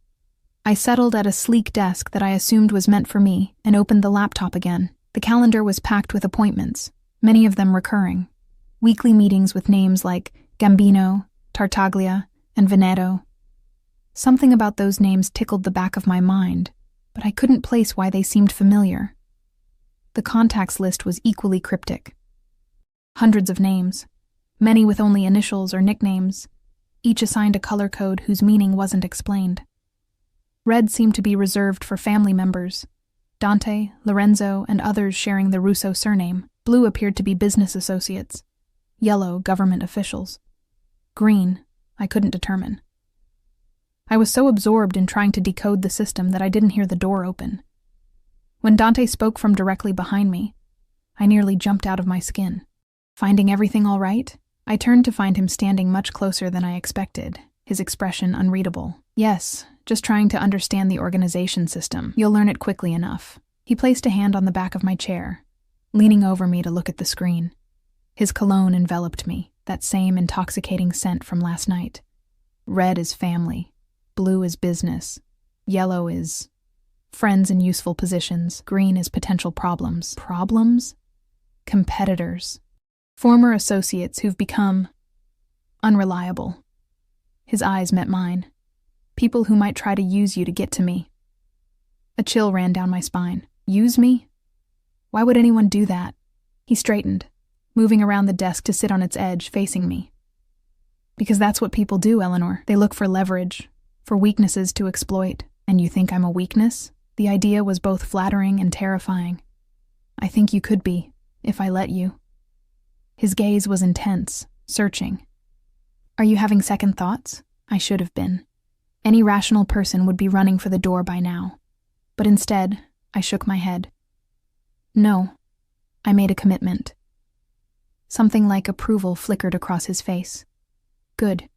I settled at a sleek desk that I assumed was meant for me and opened the laptop again. The calendar was packed with appointments, many of them recurring. Weekly meetings with names like Gambino, Tartaglia, and Veneto. Something about those names tickled the back of my mind, but I couldn't place why they seemed familiar. The contacts list was equally cryptic. Hundreds of names, many with only initials or nicknames, each assigned a color code whose meaning wasn't explained. Red seemed to be reserved for family members, Dante, Lorenzo, and others sharing the Russo surname. Blue appeared to be business associates. Yellow, government officials. Green, I couldn't determine. I was so absorbed in trying to decode the system that I didn't hear the door open. When Dante spoke from directly behind me, I nearly jumped out of my skin. Finding everything all right? I turned to find him standing much closer than I expected, his expression unreadable. Yes, just trying to understand the organization system. You'll learn it quickly enough. He placed a hand on the back of my chair, leaning over me to look at the screen. His cologne enveloped me, that same intoxicating scent from last night. Red is family. Blue is business. Yellow is friends in useful positions. Green is potential problems. Problems? Competitors. Former associates who've become unreliable. His eyes met mine. People who might try to use you to get to me. A chill ran down my spine. Use me? Why would anyone do that? He straightened, moving around the desk to sit on its edge, facing me. Because that's what people do, Eleanor. They look for leverage, for weaknesses to exploit. And you think I'm a weakness? The idea was both flattering and terrifying. I think you could be, if I let you. His gaze was intense, searching. Are you having second thoughts? I should have been. Any rational person would be running for the door by now. But instead, I shook my head. No, I made a commitment. Something like approval flickered across his face. Good.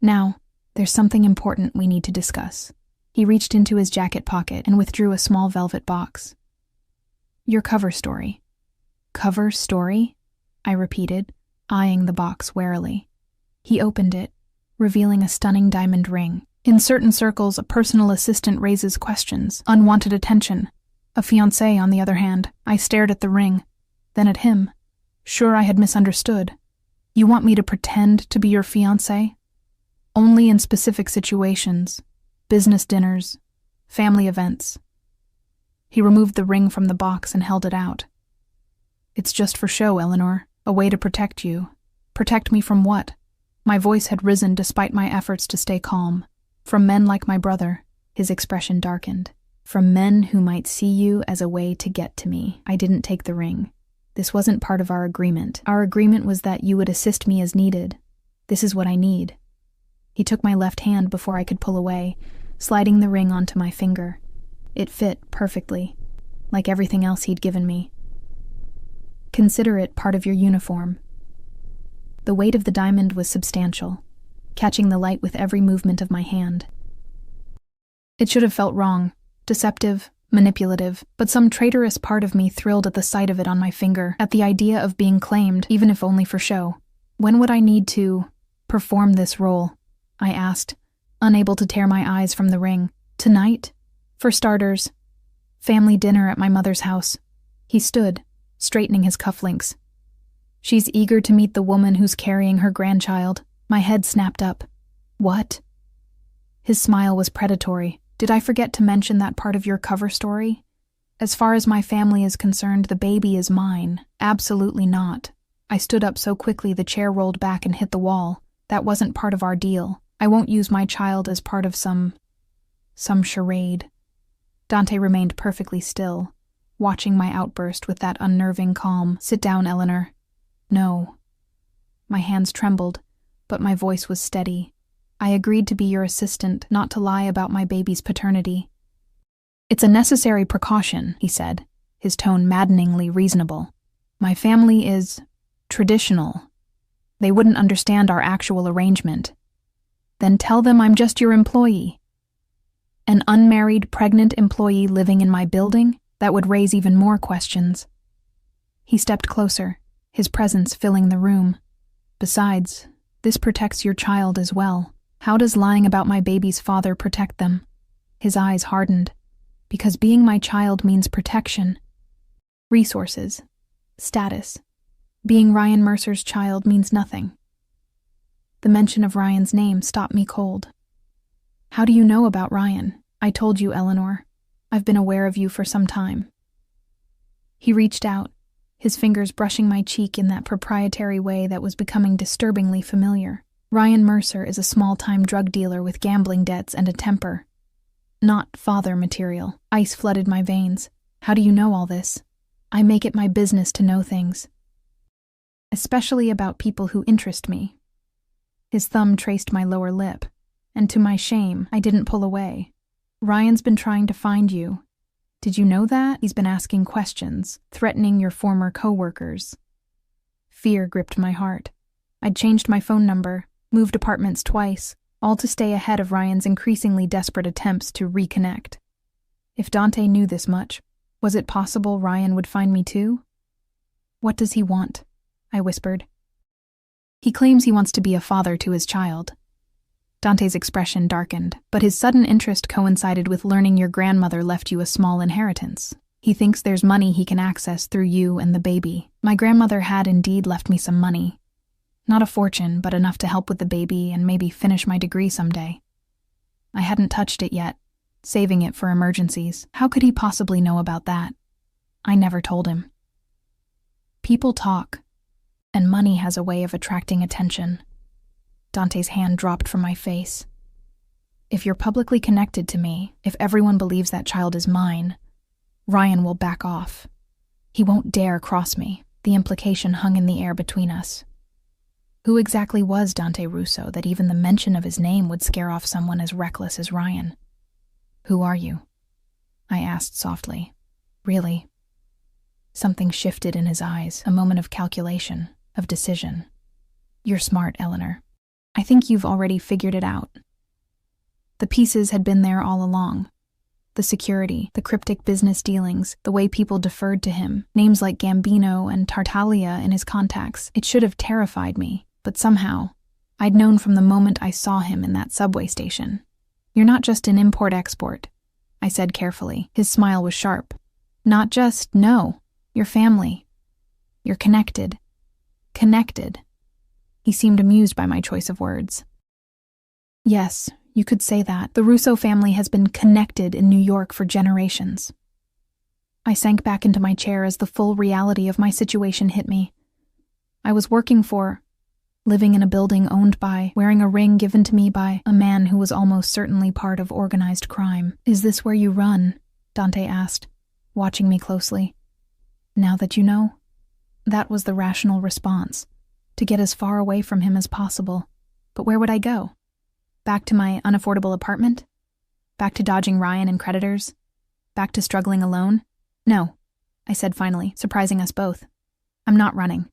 Now, there's something important we need to discuss. He reached into his jacket pocket and withdrew a small velvet box. Your cover story. Cover story? I repeated, eyeing the box warily. He opened it, revealing a stunning diamond ring. In certain circles, a personal assistant raises questions, unwanted attention. A fiancé, on the other hand. I stared at the ring, then at him. Sure, I had misunderstood. You want me to pretend to be your fiancé? Only in specific situations. Business dinners, family events. He removed the ring from the box and held it out. It's just for show, Eleanor. A way to protect you. Protect me from what? My voice had risen despite my efforts to stay calm. From men like my brother. His expression darkened. From men who might see you as a way to get to me. I didn't take the ring. This wasn't part of our agreement. Our agreement was that you would assist me as needed. This is what I need. He took my left hand before I could pull away, sliding the ring onto my finger. It fit perfectly, like everything else he'd given me. Consider it part of your uniform. The weight of the diamond was substantial, catching the light with every movement of my hand. It should have felt wrong, deceptive, manipulative, but some traitorous part of me thrilled at the sight of it on my finger, at the idea of being claimed, even if only for show. When would I need to perform this role? I asked, unable to tear my eyes from the ring. Tonight? For starters, family dinner at my mother's house. He stood, straightening his cufflinks. She's eager to meet the woman who's carrying her grandchild. My head snapped up. What? His smile was predatory. Did I forget to mention that part of your cover story? As far as my family is concerned, the baby is mine. Absolutely not. I stood up so quickly the chair rolled back and hit the wall. That wasn't part of our deal. I won't use my child as part of some charade. Dante remained perfectly still, watching my outburst with that unnerving calm. Sit down, Eleanor. No. My hands trembled, but my voice was steady. I agreed to be your assistant, not to lie about my baby's paternity. It's a necessary precaution, he said, his tone maddeningly reasonable. My family is traditional. They wouldn't understand our actual arrangement. Then tell them I'm just your employee. An unmarried, pregnant employee living in my building? That would raise even more questions. He stepped closer, his presence filling the room. Besides, this protects your child as well. How does lying about my baby's father protect them? His eyes hardened. Because being my child means protection. Resources. Status. Being Ryan Mercer's child means nothing. The mention of Ryan's name stopped me cold. How do you know about Ryan? I told you, Eleanor. I've been aware of you for some time. He reached out, his fingers brushing my cheek in that proprietary way that was becoming disturbingly familiar. Ryan Mercer is a small-time drug dealer with gambling debts and a temper. Not father material. Ice flooded my veins. How do you know all this? I make it my business to know things. Especially about people who interest me. His thumb traced my lower lip, and to my shame, I didn't pull away. Ryan's been trying to find you. Did you know that? He's been asking questions, threatening your former co-workers. Fear gripped my heart. I'd changed my phone number, moved apartments twice, all to stay ahead of Ryan's increasingly desperate attempts to reconnect. If Dante knew this much, was it possible Ryan would find me too? What does he want? I whispered. He claims he wants to be a father to his child. Dante's expression darkened, but his sudden interest coincided with learning your grandmother left you a small inheritance. He thinks there's money he can access through you and the baby. My grandmother had indeed left me some money. Not a fortune, but enough to help with the baby and maybe finish my degree someday. I hadn't touched it yet, saving it for emergencies. How could he possibly know about that? I never told him. People talk, and money has a way of attracting attention. Dante's hand dropped from my face. If you're publicly connected to me, if everyone believes that child is mine, Ryan will back off. He won't dare cross me. The implication hung in the air between us. Who exactly was Dante Russo that even the mention of his name would scare off someone as reckless as Ryan? Who are you? I asked softly. Really? Something shifted in his eyes, a moment of calculation, of decision. You're smart, Eleanor. I think you've already figured it out. The pieces had been there all along. The security, the cryptic business dealings, the way people deferred to him, names like Gambino and Tartaglia in his contacts. It should have terrified me, but somehow, I'd known from the moment I saw him in that subway station. You're not just an import-export, I said carefully. His smile was sharp. Not just, no, you're family. You're connected. Connected. He seemed amused by my choice of words. Yes, you could say that. The Russo family has been connected in New York for generations. I sank back into my chair as the full reality of my situation hit me. I was working for, living in a building owned by, wearing a ring given to me by a man who was almost certainly part of organized crime. Is this where you run? Dante asked, watching me closely. Now that you know? That was the rational response, to get as far away from him as possible. But where would I go? Back to my unaffordable apartment? Back to dodging Ryan and creditors? Back to struggling alone? No, I said finally, surprising us both. I'm not running.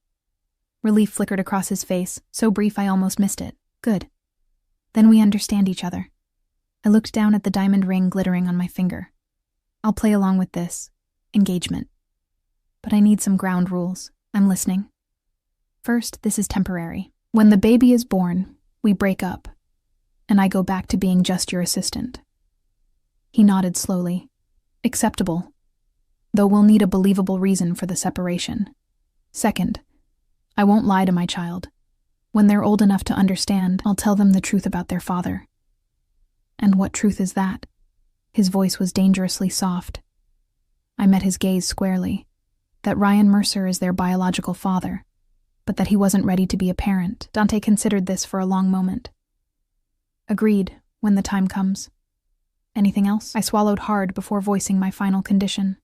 Relief flickered across his face, so brief I almost missed it. Good. Then we understand each other. I looked down at the diamond ring glittering on my finger. I'll play along with this. Engagement. But I need some ground rules. I'm listening. First, this is temporary. When the baby is born, we break up, and I go back to being just your assistant. He nodded slowly. Acceptable, though we'll need a believable reason for the separation. Second, I won't lie to my child. When they're old enough to understand, I'll tell them the truth about their father. And what truth is that? His voice was dangerously soft. I met his gaze squarely. That Ryan Mercer is their biological father, but that he wasn't ready to be a parent. Dante considered this for a long moment. Agreed, when the time comes. Anything else? I swallowed hard before voicing my final condition.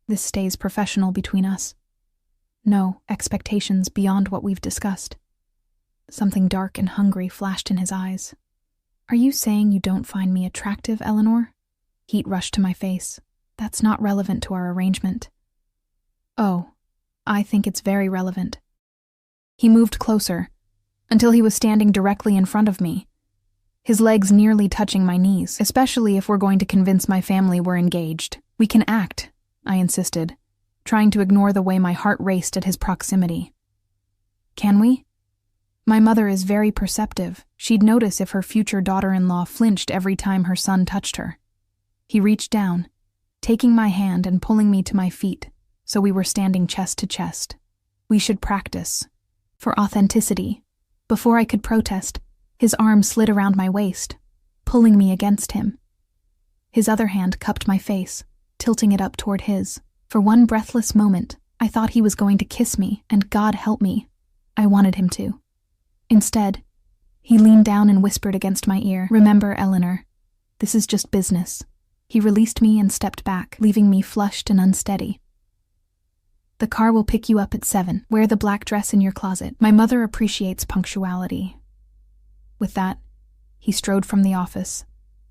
This stays professional between us. No expectations beyond what we've discussed. Something dark and hungry flashed in his eyes. Are you saying you don't find me attractive, Eleanor? Heat rushed to my face. That's not relevant to our arrangement. Oh, I think it's very relevant. He moved closer, until he was standing directly in front of me, his legs nearly touching my knees, especially if we're going to convince my family we're engaged. We can act, I insisted, trying to ignore the way my heart raced at his proximity. Can we? My mother is very perceptive. She'd notice if her future daughter-in-law flinched every time her son touched her. He reached down, taking my hand and pulling me to my feet, so we were standing chest to chest. We should practice. For authenticity. Before I could protest, his arm slid around my waist, pulling me against him. His other hand cupped my face, tilting it up toward his. For one breathless moment, I thought he was going to kiss me, and God help me, I wanted him to. Instead, he leaned down and whispered against my ear, "Remember, Eleanor, this is just business." He released me and stepped back, leaving me flushed and unsteady. The car will pick you up at 7. Wear the black dress in your closet. My mother appreciates punctuality. With that, he strode from the office,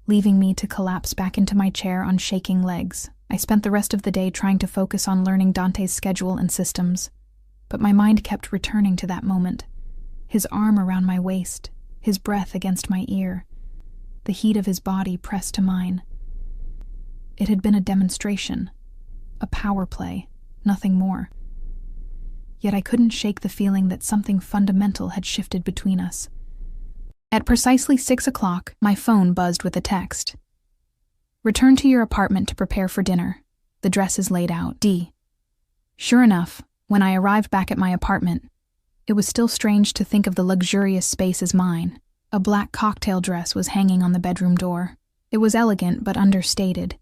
leaving me to collapse back into my chair on shaking legs. I spent the rest of the day trying to focus on learning Dante's schedule and systems, but my mind kept returning to that moment. His arm around my waist, his breath against my ear, the heat of his body pressed to mine. It had been a demonstration, a power play, nothing more. Yet I couldn't shake the feeling that something fundamental had shifted between us. At precisely 6 o'clock, my phone buzzed with a text. "Return to your apartment to prepare for dinner. The dress is laid out. D." Sure enough, when I arrived back at my apartment, it was still strange to think of the luxurious space as mine. A black cocktail dress was hanging on the bedroom door. It was elegant but understated.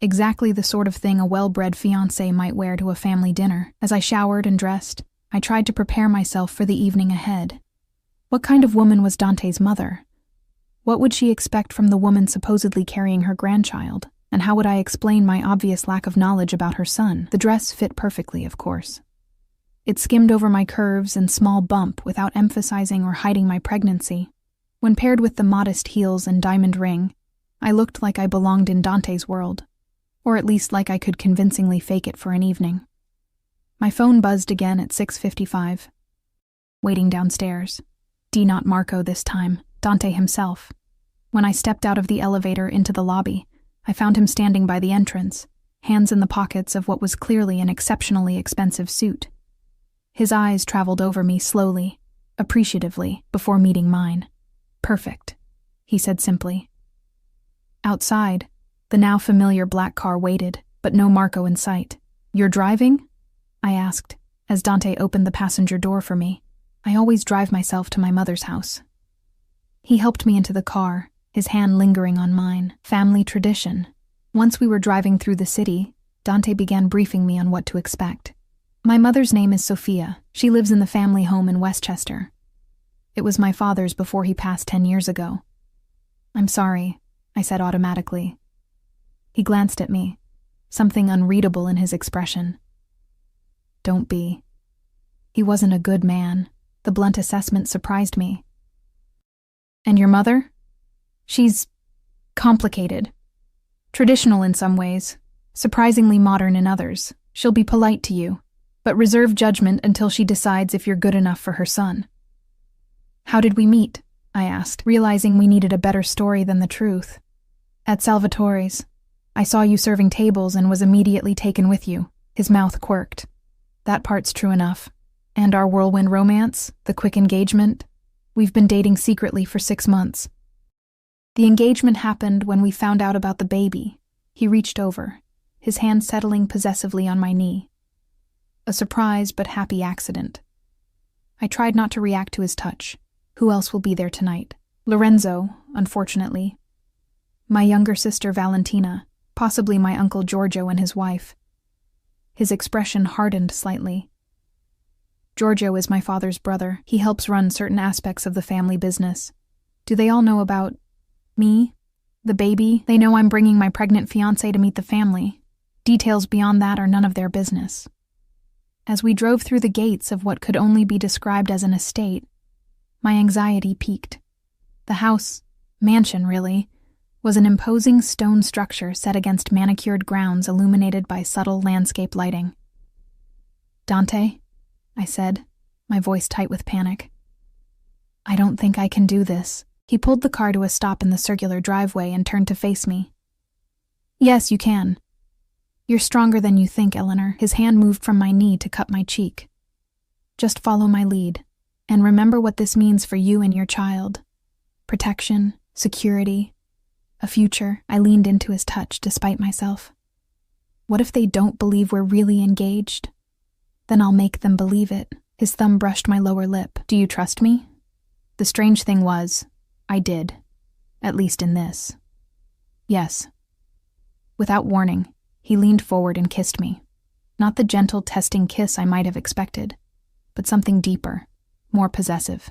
Exactly the sort of thing a well-bred fiancé might wear to a family dinner. As I showered and dressed, I tried to prepare myself for the evening ahead. What kind of woman was Dante's mother? What would she expect from the woman supposedly carrying her grandchild? And how would I explain my obvious lack of knowledge about her son? The dress fit perfectly, of course. It skimmed over my curves and small bump without emphasizing or hiding my pregnancy. When paired with the modest heels and diamond ring, I looked like I belonged in Dante's world. Or at least like I could convincingly fake it for an evening. My phone buzzed again at 6:55. Waiting downstairs. Not Marco this time, Dante himself. When I stepped out of the elevator into the lobby, I found him standing by the entrance, hands in the pockets of what was clearly an exceptionally expensive suit. His eyes traveled over me slowly, appreciatively, before meeting mine. "Perfect," he said simply. Outside, the now familiar black car waited, but no Marco in sight. "You're driving?" I asked, as Dante opened the passenger door for me. I always drive myself to my mother's house. He helped me into the car, his hand lingering on mine. Family tradition. Once we were driving through the city, Dante began briefing me on what to expect. "My mother's name is Sophia. She lives in the family home in Westchester. It was my father's before he passed 10 years ago." "I'm sorry," I said automatically. He glanced at me, something unreadable in his expression. "Don't be." He wasn't a good man. The blunt assessment surprised me. "And your mother?" "She's complicated. Traditional in some ways, surprisingly modern in others. She'll be polite to you, but reserve judgment until she decides if you're good enough for her son." "How did we meet?" I asked, realizing we needed a better story than the truth. "At Salvatore's. I saw you serving tables and was immediately taken with you." His mouth quirked. "That part's true enough. And our whirlwind romance, the quick engagement? We've been dating secretly for 6 months. The engagement happened when we found out about the baby." He reached over, his hand settling possessively on my knee. A surprise but happy accident. I tried not to react to his touch. Who else will be there tonight? Lorenzo, unfortunately. My younger sister Valentina, possibly my uncle Giorgio and his wife. His expression hardened slightly. Giorgio is my father's brother. He helps run certain aspects of the family business. Do they all know about me? The baby? They know I'm bringing my pregnant fiancé to meet the family. Details beyond that are none of their business. As we drove through the gates of what could only be described as an estate, my anxiety peaked. The house, mansion really, was an imposing stone structure set against manicured grounds illuminated by subtle landscape lighting. "Dante," I said, my voice tight with panic. "I don't think I can do this." He pulled the car to a stop in the circular driveway and turned to face me. "Yes, you can. You're stronger than you think, Eleanor." His hand moved from my knee to cup my cheek. "Just follow my lead, and remember what this means for you and your child. Protection, security, a future." I leaned into his touch despite myself. "What if they don't believe we're really engaged? Then I'll make them believe it." His thumb brushed my lower lip. "Do you trust me?" The strange thing was, I did. At least in this. "Yes." Without warning, he leaned forward and kissed me. Not the gentle, testing kiss I might have expected, but something deeper, more possessive.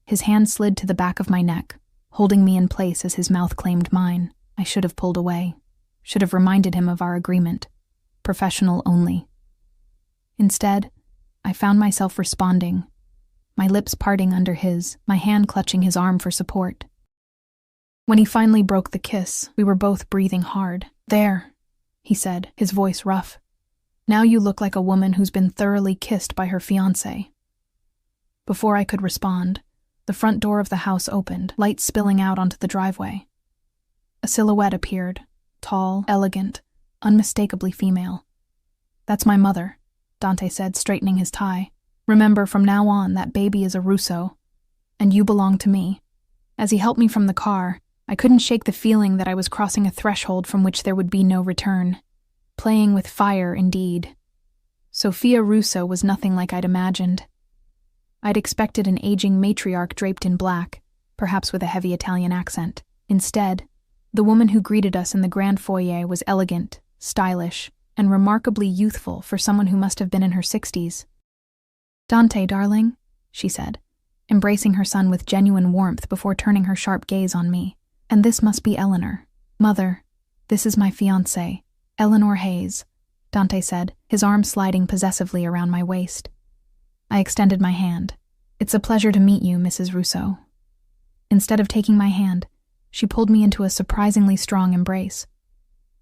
His hand slid to the back of my neck, holding me in place as his mouth claimed mine. I should have pulled away, should have reminded him of our agreement. Professional only. Instead, I found myself responding, my lips parting under his, my hand clutching his arm for support. When he finally broke the kiss, we were both breathing hard. "There," he said, his voice rough. "Now you look like a woman who's been thoroughly kissed by her fiancé." Before I could respond, the front door of the house opened, light spilling out onto the driveway. A silhouette appeared, tall, elegant, unmistakably female. "That's my mother," Dante said, straightening his tie. "Remember, from now on, that baby is a Russo, and you belong to me." As he helped me from the car, I couldn't shake the feeling that I was crossing a threshold from which there would be no return. Playing with fire, indeed. Sophia Russo was nothing like I'd imagined. I'd expected an aging matriarch draped in black, perhaps with a heavy Italian accent. Instead, the woman who greeted us in the grand foyer was elegant, stylish, and remarkably youthful for someone who must have been in her 60s. "Dante, darling," she said, embracing her son with genuine warmth before turning her sharp gaze on me. "And this must be Eleanor. Mother, this is my fiancée, Eleanor Hayes," Dante said, his arm sliding possessively around my waist. I extended my hand. "It's a pleasure to meet you, Mrs. Russo." Instead of taking my hand, she pulled me into a surprisingly strong embrace.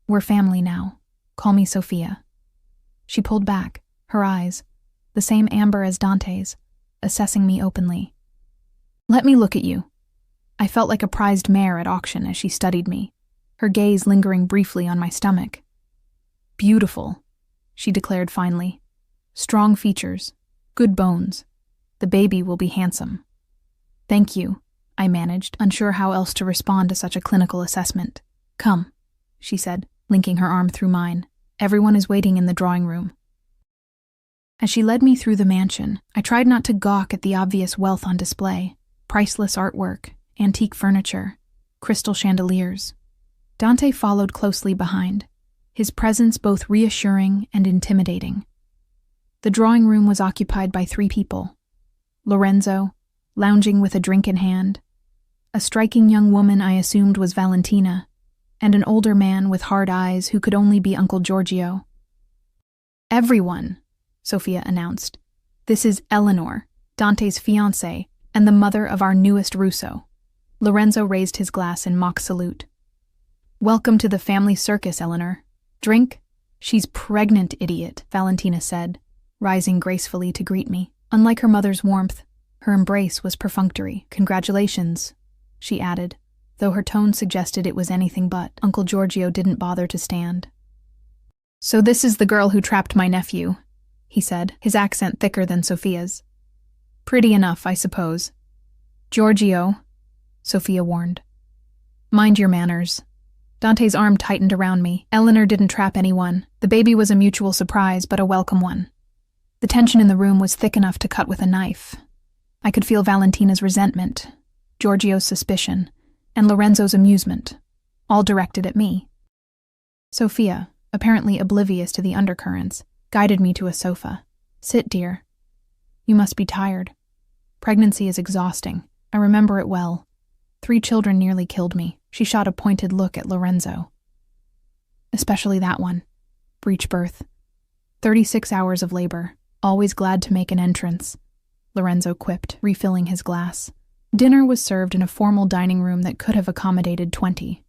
"We're family now. Call me Sophia." She pulled back, her eyes, the same amber as Dante's, assessing me openly. "Let me look at you." I felt like a prized mare at auction as she studied me, her gaze lingering briefly on my stomach. "Beautiful," she declared finally. "Strong features, good bones. The baby will be handsome." "Thank you," I managed, unsure how else to respond to such a clinical assessment. "Come," she said, linking her arm through mine. "Everyone is waiting in the drawing room." As she led me through the mansion, I tried not to gawk at the obvious wealth on display. Priceless artwork, antique furniture, crystal chandeliers. Dante followed closely behind, his presence both reassuring and intimidating. The drawing room was occupied by 3 people. Lorenzo, lounging with a drink in hand, a striking young woman I assumed was Valentina, and an older man with hard eyes who could only be Uncle Giorgio. "Everyone," Sophia announced. "This is Eleanor, Dante's fiancée, and the mother of our newest Russo." Lorenzo raised his glass in mock salute. "Welcome to the family circus, Eleanor. Drink?" "She's pregnant, idiot," Valentina said, rising gracefully to greet me. Unlike her mother's warmth, her embrace was perfunctory. "Congratulations," she added, though her tone suggested it was anything but. Uncle Giorgio didn't bother to stand. "So this is the girl who trapped my nephew," he said, his accent thicker than Sophia's. "Pretty enough, I suppose." "Giorgio," Sophia warned. "Mind your manners." Dante's arm tightened around me. Eleanor didn't trap anyone. The baby was a mutual surprise, but a welcome one. The tension in the room was thick enough to cut with a knife. I could feel Valentina's resentment, Giorgio's suspicion, and Lorenzo's amusement, all directed at me. Sophia, apparently oblivious to the undercurrents, guided me to a sofa. "Sit, dear. You must be tired. Pregnancy is exhausting. I remember it well. 3 children nearly killed me." She shot a pointed look at Lorenzo. "Especially that one. Breech birth. 36 hours of labor. Always glad to make an entrance," Lorenzo quipped, refilling his glass. Dinner was served in a formal dining room that could have accommodated 20.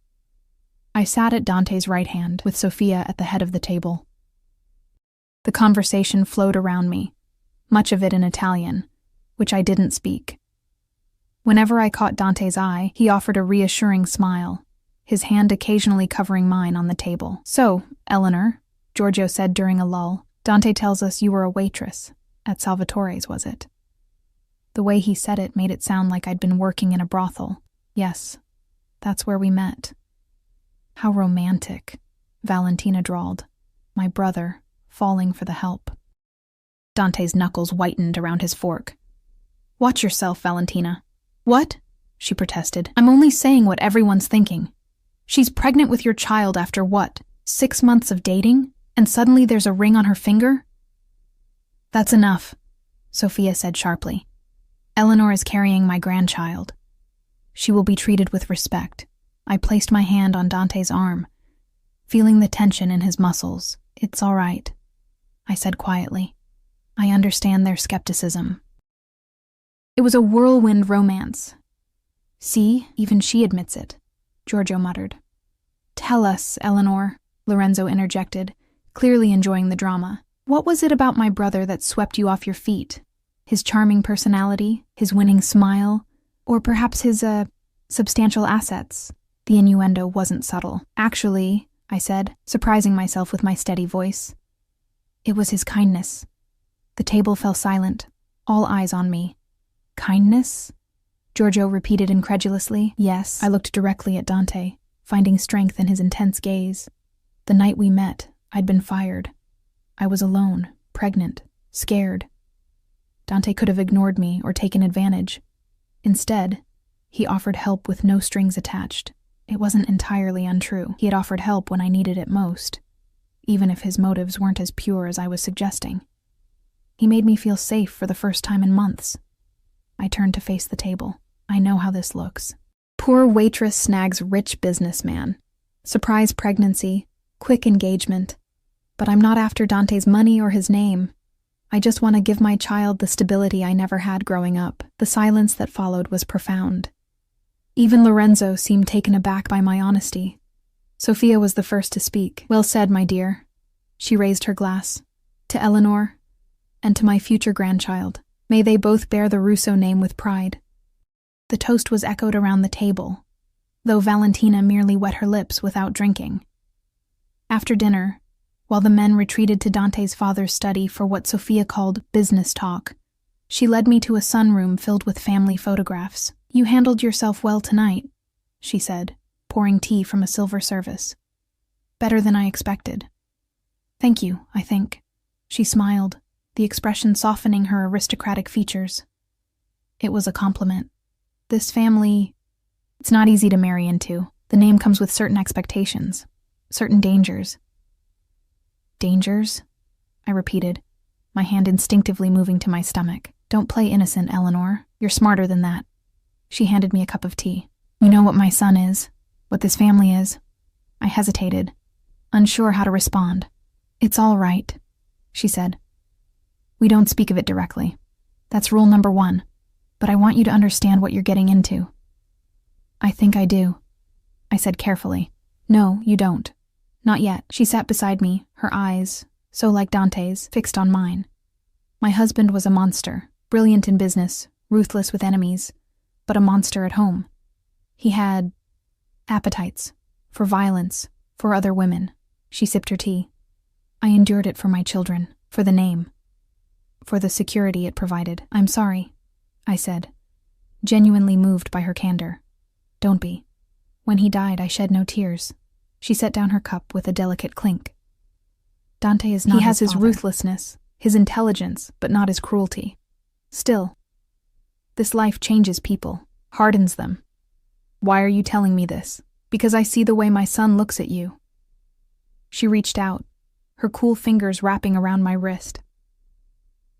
I sat at Dante's right hand, with Sophia at the head of the table. The conversation flowed around me, much of it in Italian, which I didn't speak. Whenever I caught Dante's eye, he offered a reassuring smile, his hand occasionally covering mine on the table. "So, Eleanor," Giorgio said during a lull, "Dante tells us you were a waitress. At Salvatore's, was it?" The way he said it made it sound like I'd been working in a brothel. "Yes, that's where we met." "How romantic," Valentina drawled. "My brother, falling for the help." Dante's knuckles whitened around his fork. "Watch yourself, Valentina." "What?" she protested. "I'm only saying what everyone's thinking. She's pregnant with your child after what, 6 months of dating? And suddenly there's a ring on her finger?" "That's enough," Sophia said sharply. "Eleanor is carrying my grandchild. She will be treated with respect." I placed my hand on Dante's arm, feeling the tension in his muscles. "It's all right," I said quietly. "I understand their skepticism." It was a whirlwind romance. "See, even she admits it," Giorgio muttered. "Tell us, Eleanor," Lorenzo interjected, clearly enjoying the drama. "What was it about my brother that swept you off your feet? His charming personality, his winning smile, or perhaps his, substantial assets?" The innuendo wasn't subtle. "Actually," I said, surprising myself with my steady voice, "it was his kindness." The table fell silent, all eyes on me. "Kindness?" Giorgio repeated incredulously. "Yes." I looked directly at Dante, finding strength in his intense gaze. The night we met, I'd been fired. I was alone, pregnant, scared. Dante could have ignored me or taken advantage. Instead, he offered help with no strings attached. It wasn't entirely untrue. He had offered help when I needed it most, even if his motives weren't as pure as I was suggesting. He made me feel safe for the first time in months. I turned to face the table. I know how this looks. Poor waitress snags rich businessman. Surprise pregnancy, quick engagement. But I'm not after Dante's money or his name. I just want to give my child the stability I never had growing up. The silence that followed was profound. Even Lorenzo seemed taken aback by my honesty. Sophia was the first to speak. "Well said, my dear." She raised her glass. "To Eleanor, and to my future grandchild. May they both bear the Russo name with pride." The toast was echoed around the table, though Valentina merely wet her lips without drinking. After dinner, while the men retreated to Dante's father's study for what Sophia called business talk, she led me to a sunroom filled with family photographs. "You handled yourself well tonight," she said, pouring tea from a silver service. "Better than I expected." "Thank you, I think." She smiled, the expression softening her aristocratic features. It was a compliment. This family, it's not easy to marry into. The name comes with certain expectations, certain dangers. "Dangers?" I repeated, my hand instinctively moving to my stomach. "Don't play innocent, Eleanor. You're smarter than that." She handed me a cup of tea. "You know what my son is, what this family is." I hesitated, unsure how to respond. "It's all right," she said. "We don't speak of it directly. That's rule number 1. But I want you to understand what you're getting into." "I think I do," I said carefully. "No, you don't. Not yet." She sat beside me, her eyes, so like Dante's, fixed on mine. My husband was a monster, brilliant in business, ruthless with enemies, but a monster at home. He had Appetites. For violence. For other women. She sipped her tea. I endured it for my children. For the name. For the security it provided. I'm sorry, I said, genuinely moved by her candor. Don't be. When he died, I shed no tears. She set down her cup with a delicate clink. Dante is not his father. He has his ruthlessness, his intelligence, but not his cruelty. Still, this life changes people, hardens them. Why are you telling me this? Because I see the way my son looks at you. She reached out, her cool fingers wrapping around my wrist.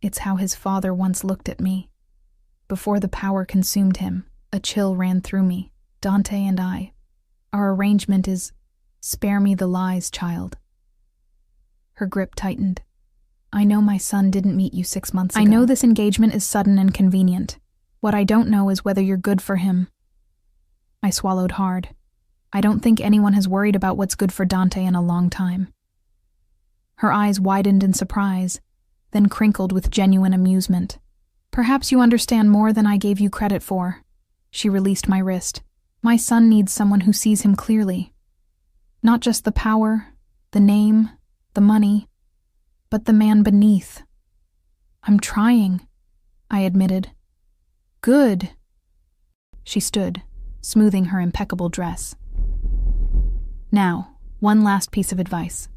It's how his father once looked at me. Before the power consumed him, a chill ran through me. Dante and I. Our arrangement is, spare me the lies, child. Her grip tightened. I know my son didn't meet you 6 months ago. I know this engagement is sudden and convenient. What I don't know is whether you're good for him. I swallowed hard. I don't think anyone has worried about what's good for Dante in a long time. Her eyes widened in surprise, then crinkled with genuine amusement. Perhaps you understand more than I gave you credit for. She released my wrist. My son needs someone who sees him clearly. Not just the power, the name, the money, but the man beneath. I'm trying, I admitted. Good. She stood, smoothing her impeccable dress. Now, one last piece of advice.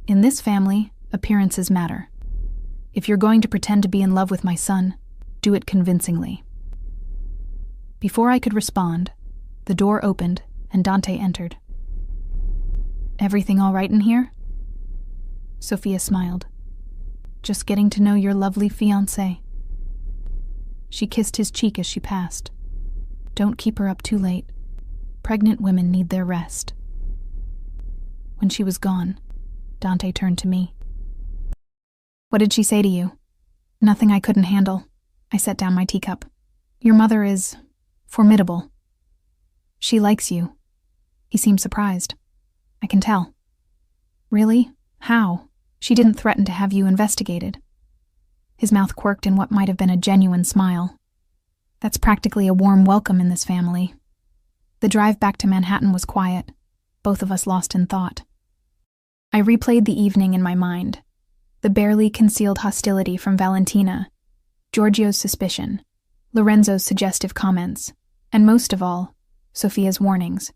In this family, appearances matter. If you're going to pretend to be in love with my son, do it convincingly. Before I could respond, the door opened and Dante entered. Everything all right in here? Sophia smiled. Just getting to know your lovely fiancé. She kissed his cheek as she passed. Don't keep her up too late. Pregnant women need their rest. When she was gone, Dante turned to me. What did she say to you? Nothing I couldn't handle. I set down my teacup. Your mother is formidable. She likes you. He seemed surprised. I can tell. Really? How? She didn't threaten to have you investigated. His mouth quirked in what might have been a genuine smile. That's practically a warm welcome in this family. The drive back to Manhattan was quiet, both of us lost in thought. I replayed the evening in my mind. The barely concealed hostility from Valentina, Giorgio's suspicion, Lorenzo's suggestive comments, and most of all, Sophia's warnings.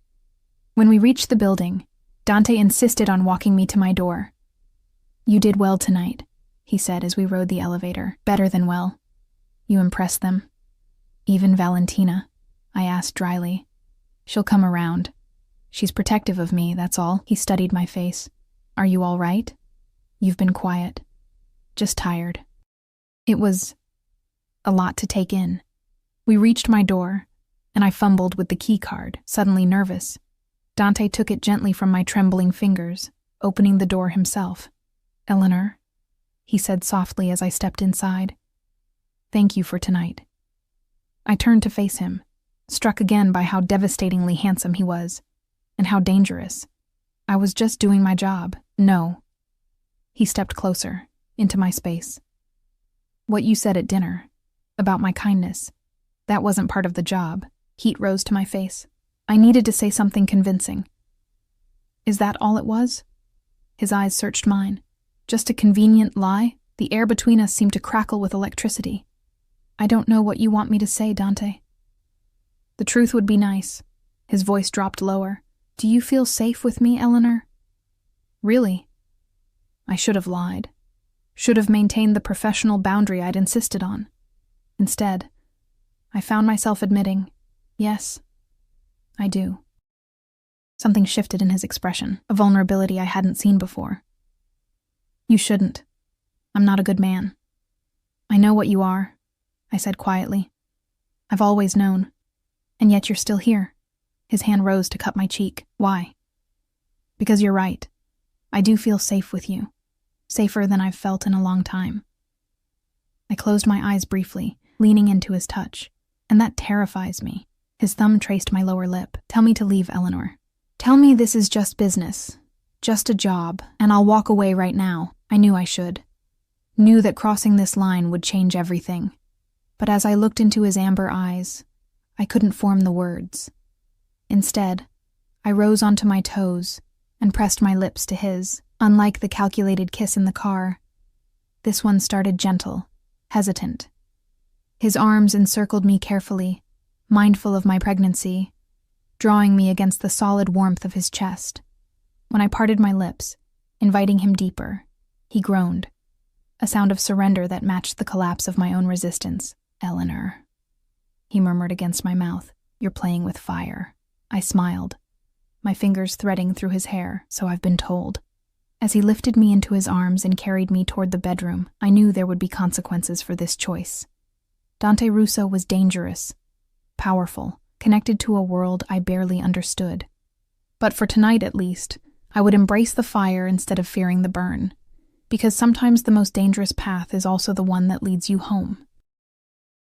When we reached the building, Dante insisted on walking me to my door. You did well tonight, he said as we rode the elevator. Better than well. You impressed them. Even Valentina, I asked dryly. She'll come around. She's protective of me, that's all. He studied my face. Are you all right? You've been quiet. Just tired. It was a lot to take in. We reached my door, and I fumbled with the key card, suddenly nervous. Dante took it gently from my trembling fingers, opening the door himself. Eleanor, he said softly as I stepped inside. Thank you for tonight. I turned to face him, struck again by how devastatingly handsome he was, and how dangerous. I was just doing my job. No. He stepped closer, into my space. What you said at dinner, about my kindness, that wasn't part of the job. Heat rose to my face. I needed to say something convincing. Is that all it was? His eyes searched mine. Just a convenient lie? The air between us seemed to crackle with electricity. I don't know what you want me to say, Dante. The truth would be nice. His voice dropped lower. Do you feel safe with me, Eleanor? Really? I should have lied. Should have maintained the professional boundary I'd insisted on. Instead, I found myself admitting, yes, I do. Something shifted in his expression, a vulnerability I hadn't seen before. You shouldn't. I'm not a good man. I know what you are, I said quietly. I've always known. And yet you're still here. His hand rose to cut my cheek. Why? Because you're right. I do feel safe with you. Safer than I've felt in a long time. I closed my eyes briefly, leaning into his touch, and that terrifies me. His thumb traced my lower lip. Tell me to leave, Eleanor. Tell me this is just business, just a job, and I'll walk away right now. I knew I should. Knew that crossing this line would change everything. But as I looked into his amber eyes, I couldn't form the words. Instead, I rose onto my toes and pressed my lips to his. Unlike the calculated kiss in the car, this one started gentle, hesitant. His arms encircled me carefully, mindful of my pregnancy, drawing me against the solid warmth of his chest. When I parted my lips, inviting him deeper, he groaned, a sound of surrender that matched the collapse of my own resistance. "Eleanor," he murmured against my mouth, "you're playing with fire." I smiled, my fingers threading through his hair, "So I've been told." As he lifted me into his arms and carried me toward the bedroom, I knew there would be consequences for this choice. Dante Russo was dangerous, powerful, connected to a world I barely understood. But for tonight, at least, I would embrace the fire instead of fearing the burn, because sometimes the most dangerous path is also the one that leads you home.